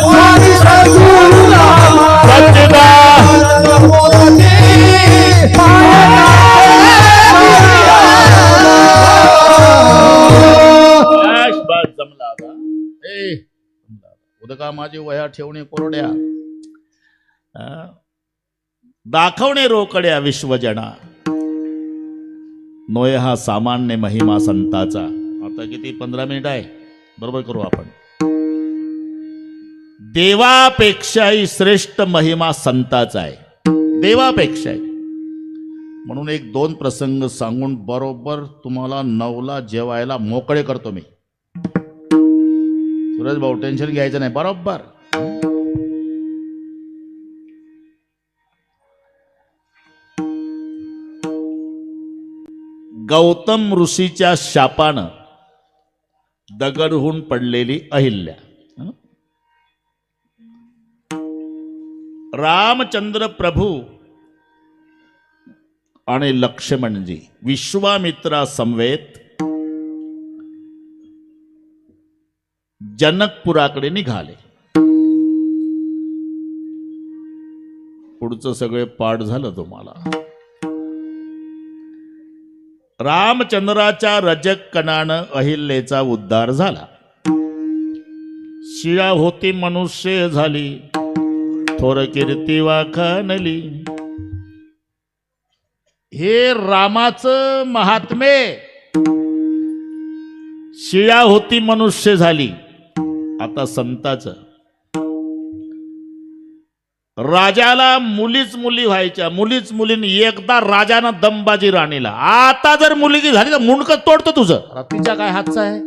स्वामी सद्गुरु नाम सच्चिदानंद बस जमला आता. उदका माझी वह्या ठेवणे कोरड्या, दाखवणे रोकड्या विश्वजना. नोय हा सामान्य महिमा संताचा. आता किती? 15 मिनिट आहे. बरोबर करू आपण. देवापेक्षाही श्रेष्ठ महिमा संताचा आहे, देवापेक्षाही. म्हणून 1-2 प्रसंग सांगून बरोबर तुम्हाला 9ला जेवायला मोकळे करतो मी. सुरेश भाऊ टेन्शन घ्यायचं नाही. बरोबर गौतम ऋषीच्या शापानं दगड होऊन पडलेली अहिल्या. रामचंद्र प्रभू आणि लक्ष्मणजी विश्वामित्रा समवेत जनकपुराकडे निघाले. पुढचं सगळे पाठ झालं तुम्हाला. रामचंद्राच्या रजक कणानं अहिल्याचा उद्धार झाला. शिळा होती मनुष्य झाली, थोर कीर्ती वाखाणली. हे रामाचं महात्मे. शिळा होती मनुष्य झाली, आता संताचं. राजाला मुलीच मुली व्हायच्या, मुलीच मुलींनी. एकदा राजानं दमबाजी राणीला. आता जर मुलगी झाली तर मुंडकं तोडतो तुझं. तिच्या काय हातचं आहे?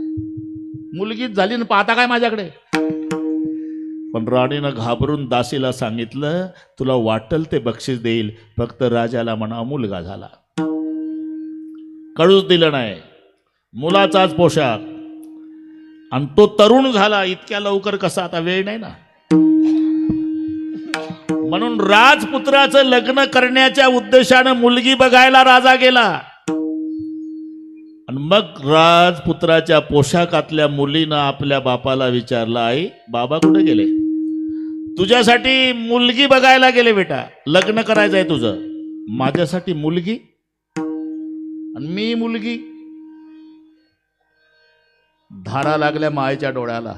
मुलगीच झाली ना, पाहता काय माझ्याकडे? पण राणीनं घाबरून दासीला सांगितलं, तुला वाटल ते बक्षीस देईल, फक्त राजाला म्हणा मुलगा झाला. कळूच दिलं नाही. मुलाचाच पोशाख, आणि तो तरुण झाला इतक्या लवकर कसा, आता वेळ नाही ना. म्हणून राजपुत्राचं लग्न करण्याच्या उद्देशानं मुलगी बघायला राजा गेला. आणि मग राजपुत्राच्या पोशाखातल्या मुलीनं आपल्या बापाला विचारलं, आई बाबा कुठे गेले? तुझ्यासाठी मुलगी बघायला गेले बेटा, लग्न करायचंय तुझं. माझ्यासाठी मुलगी आणि मी मुलगी. धारा लागल्या मायेच्या डोळ्याला.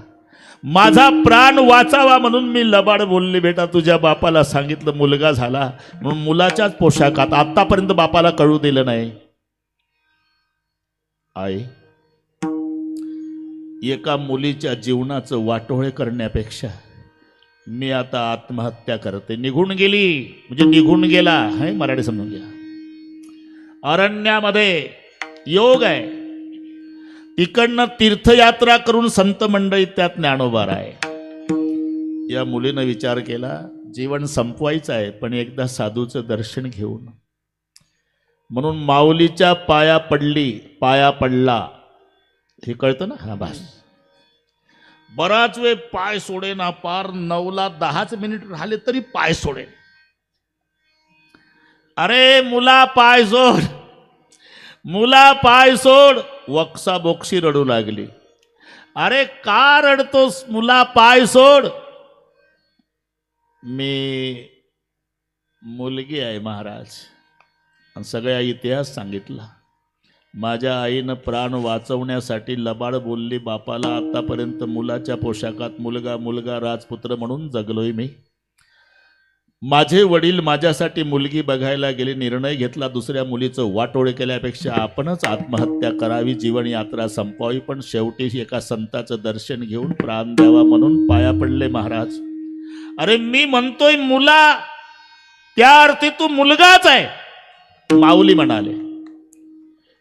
माझा प्राण वाचावा म्हणून मी लबाड बोलले, बेटा तुझ्या बापाला सांगितलं मुलगा झाला म्हणून मुलाच्याच पोशाखात. आतापर्यंत बापाला कळू दिलं नाही. आई, एका मुलीच्या जीवनाचं वाटोळे करण्यापेक्षा मी आता आत्महत्या करते. निघून गेली म्हणजे निघून गेला, हे मराठी समजून घ्या. अरण्यामध्ये योग आहे, तिकडनं तीर्थयात्रा करून संत मंडळी त्यात ज्ञानोबा आहे. या मुलीनं विचार केला जीवन संपवायचं आहे, पण एकदा साधूचं दर्शन घेऊन. म्हणून माऊलीच्या पाया पडला. हे कळतं ना? हा बस. बराच वेळ पाय सोडे ना, पार 9ला 10च मिनिट राहिले तरी पाय सोडे. अरे मुला पाय सोड, मुला पाय सोड. वक्सा बोक्षी रडू लागली. अरे का रडतोस मुला, पाय सोड. मी मुलगी आहे महाराज. आणि सगळ्या इतिहास सांगितला. माझ्या आईनं प्राण वाचवण्यासाठी लबाड बोलली बापाला. आतापर्यंत मुलाच्या पोशाखात मुलगा मुलगा राजपुत्र म्हणून जगलोय मी. माझे वडील माझ्यासाठी मुलगी बघायला गेले. निर्णय घेतला दुसऱ्या मुलीचं वाटोळे केल्यापेक्षा आपणच आत्महत्या करावी, जीवन यात्रा संपवावी. पण शेवटी एका संताचं दर्शन घेऊन प्राण द्यावा म्हणून पाया पडले महाराज. अरे मी म्हणतोय मुला, त्या अर्थी तू मुलगाच आहे. माऊली म्हणाले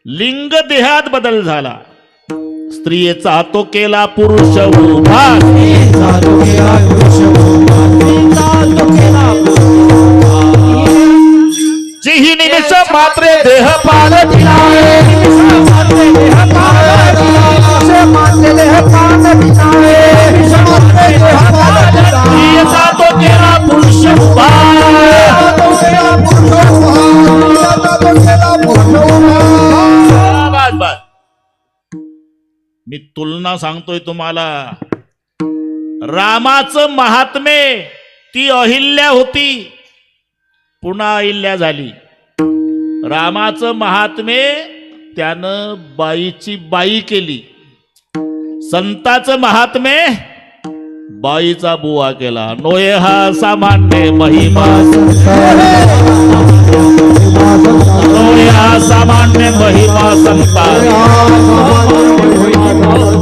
लिंग देहात बदल झाला, स्त्रियेचा तो केला पुरुष उभा. जिही निमिष मात्रे देह पाल स्त्रियेचा तो केला पुरुष उभा. मी तुलना सांगतोय तुम्हाला. रामाचं महात्मे, ती अहिल्या होती, पुन्हा अहिल्या झाली. रामाचं महात्मे त्यानं बाईची बाई केली. संताचं महात्मे बाईचा बुवा केला. नोये हा सामान्य महिमा, नोये हा सामान्य महिमा संता.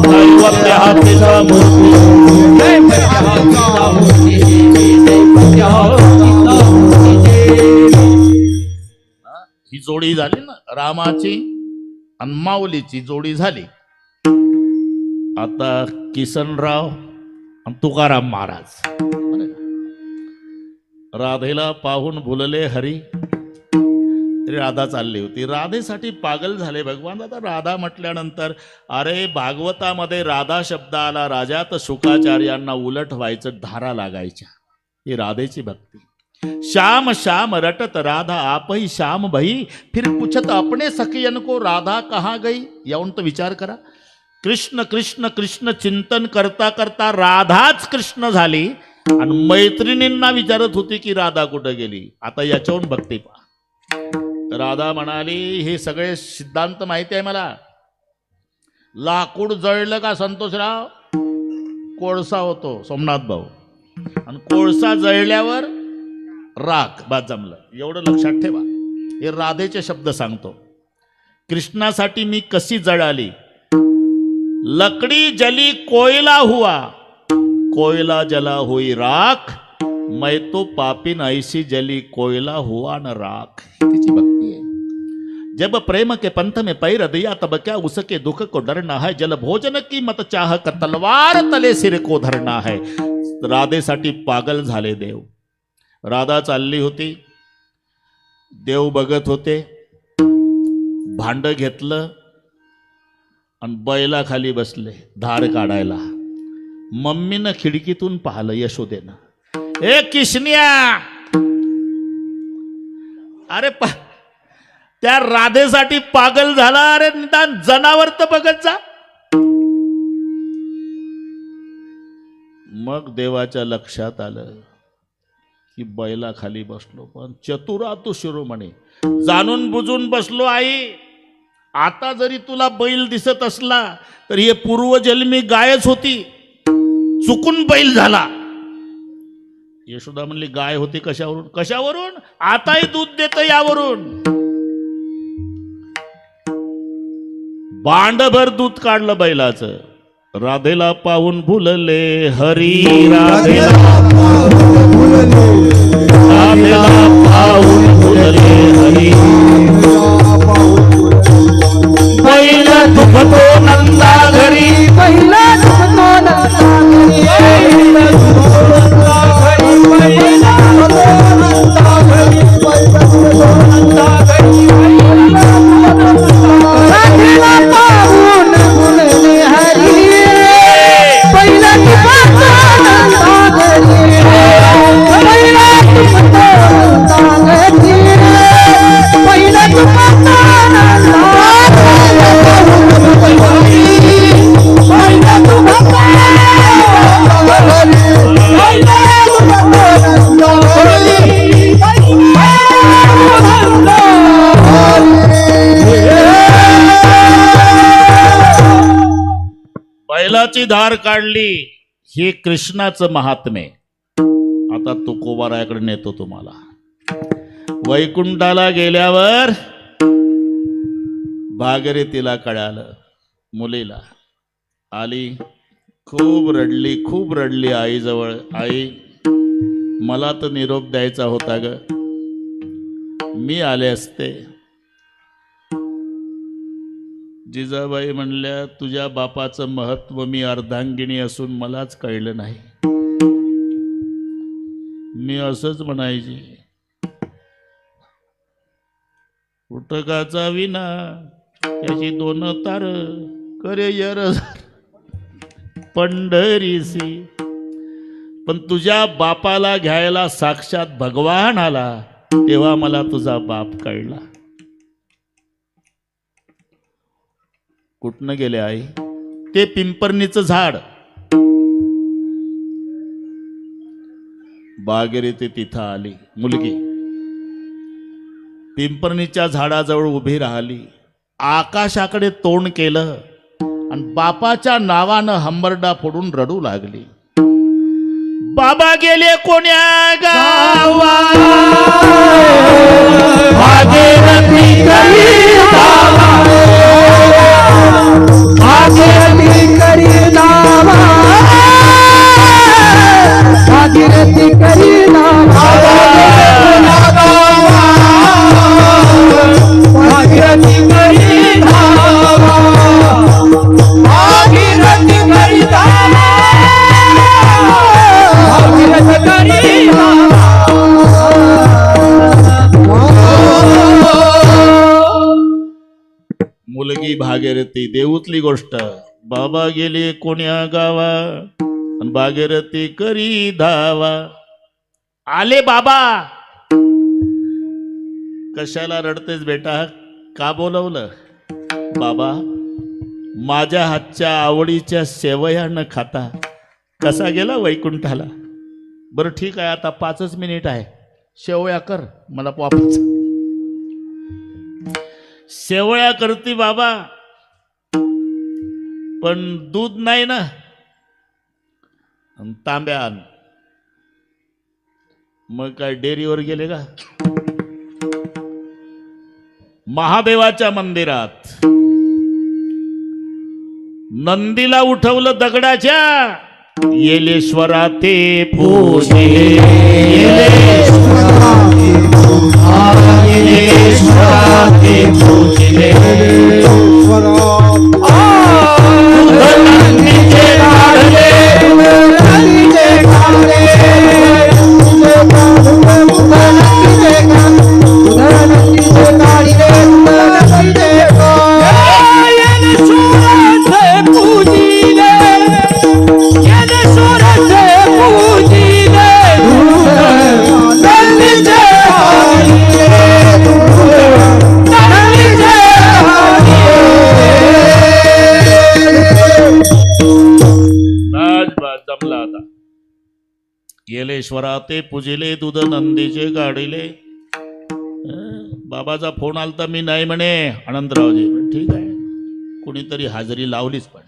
दैवत्य हा तिचा ही जोडी झाली ना, रामाची आणि माऊलीची जोडी झाली. आता किसनराव आणि तुकाराम महाराज. राधेला पाहून भुलले हरी. राधा चालली होती. राधेसाठी पागल झाले भगवान. आता राधा म्हटल्यानंतर अरे भागवतामध्ये राधा शब्द आला, राजात शुकाचार्यांना उलट व्हायचं, धारा लागायच्या. ही राधेची भक्ती. श्याम श्याम रटत राधा आपही श्याम भई, फिर पुछत अपने सखियन को राधा कहाँ गई. यावून तो विचार करा. कृष्ण कृष्ण कृष्ण चिंतन करता करता राधाच कृष्ण झाली आणि मैत्रिणींना विचारत होती की राधा कुठं गेली. आता याच्यावरून भक्ती पहा. राधा म्हणाली हे सगळे सिद्धांत माहिती आहे मला. लाकूड जळलं का संतोषराव, कोळसा होतो सोमनाथ भाऊ, आणि कोळसा जळल्यावर राख. बाद जमलं. एवढं लक्षात ठेवा. हे राधेचे शब्द सांगतो. कृष्णासाठी मी कशी जळाली. लकड़ी जली कोयला हुआ, कोयला जला हुई राख, मैं तो पापिन ऐसी जली कोयला हुआ न राख. तिची भक्ती आहे. जब प्रेम के पंथ में पैर दिया तब क्या उसके दुख को डरना है. जल भोजन की मत चाह कर तलवार तले सिर को धरना है. राधेसाठी पागल झाले देव. राधा चालली होती, देव बघत होते. भांड घेतलं, आणि बैला खाली बसले धार काढायला. मम्मीनं खिडकीतून पाहिलं यशोदेनं, ए किशन्या, अरे त्या राधेसाठी पागल झाला, अरे निदान जनावर तर बघत जा. मग देवाच्या लक्षात आलं की बैला खाली बसलो, पण चतुरा तू शिरोमणी, जाणून बुजून बसलो आई. आता जरी तुला बैल दिसत असला तर हे पूर्वजन्मी गायच होती, चुकून बैल झाला. यशोदा म्हणली गाय होती कशावरून? कशावरून? आताही दूध देत यावरून. बांडभर दूध काढलं बैलाचं. राधेला पाहून भुलले हरी, राधेला पाहून भुलले हरी. बैल दुखतो नंदा घरी, पहिला दुखतो नंदा घरी, पहिला दुखतो नंदा घरी, पहिला दुखतो नंदा घरी. राधेला पाहून भुलले हरी, पहिला दुखतो नंदा घरी, पहिला दुखतो नंदा घरी, पहिला दुखतो नंदा बैलाची धार काढली. हे कृष्णाचं महात्म्य. आता तुकोबारायाकडे नेतो तुम्हाला. वैकुंठाला गेल्यावर भागीरथीला कळालं, मुलीला आली, खूप रडली आईजवळ. आई, मला तर निरोप द्यायचा होता ग, मी आले असते. जिजाबाई म्हणल्या, तुझ्या बापाचं महत्व मी अर्धांगिनी असून मलाच कळलं नाही. मी असंच म्हणायची, उटकाचा विना त्याची दोन तार करे यर पंढरीसी. पण तुझ्या बापाला घ्यायला साक्षात भगवान आला तेव्हा मला तुझा बाप कळला. कुठनं गेले आई? ते पिंपरणीचं झाड. भागीरथी तिथं आली मुलगी, पिंपरणीच्या झाडाजवळ उभी राहिली, आकाशाकडे तोंड केलं आणि बापाच्या नावानं हंबरडा फोडून रडू लागली. बाबा गेले कोण्या गावा, भागीरथी करी दावा, भागीरथी करी नावा, भागीरथी करी नावा, भागीरथी करी नावा, भागीरथी करी नावा, भागीरथी करी नावा. मुलगी भागीरथी, देऊतली गोष्ट. बाबा गेले कोण्या गावा आणि भागीरथी करी धावा. आले बाबा. कशाला रडतेस बेटा, का बोलवलं? बाबा, माझ्या हातच्या आवडीच्या शेवया न खाता कसा गेला वैकुंठाला? बरं ठीक आहे, आता 5 मिनिट आहे, शेवया कर मला वापस. शेवया करती बाबा, पण दूध नाही ना, तांब्या आण. मग काय डेअरीवर गेले का? महादेवाच्या मंदिरात नंदीला उठवलं दगडाच्या. येलेश्वरा ते पूजे, येलेश्वरा ते पूजले. नंदीचे काढले, नंदीचे काढले, नंदीचे काढले, येलेश्वरा ते पूजिले दूध नंदीचे गाडिले. बाबाचा फोन आलता, मी नाही म्हणे आनंदरावजी. ठीक आहे, कुणीतरी हाजरी लावलीच. पण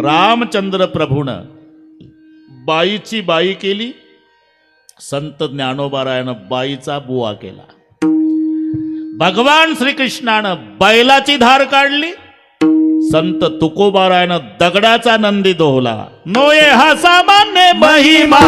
रामचंद्र प्रभूनं बाईची बाई केली, संत ज्ञानोबारायानं बाईचा बुवा केला. भगवान श्रीकृष्णानं बैलाची धार काढली, संत तुकोबारायानं दगडाचा नंदी दोहला. नोये हा सामान्य महिमा.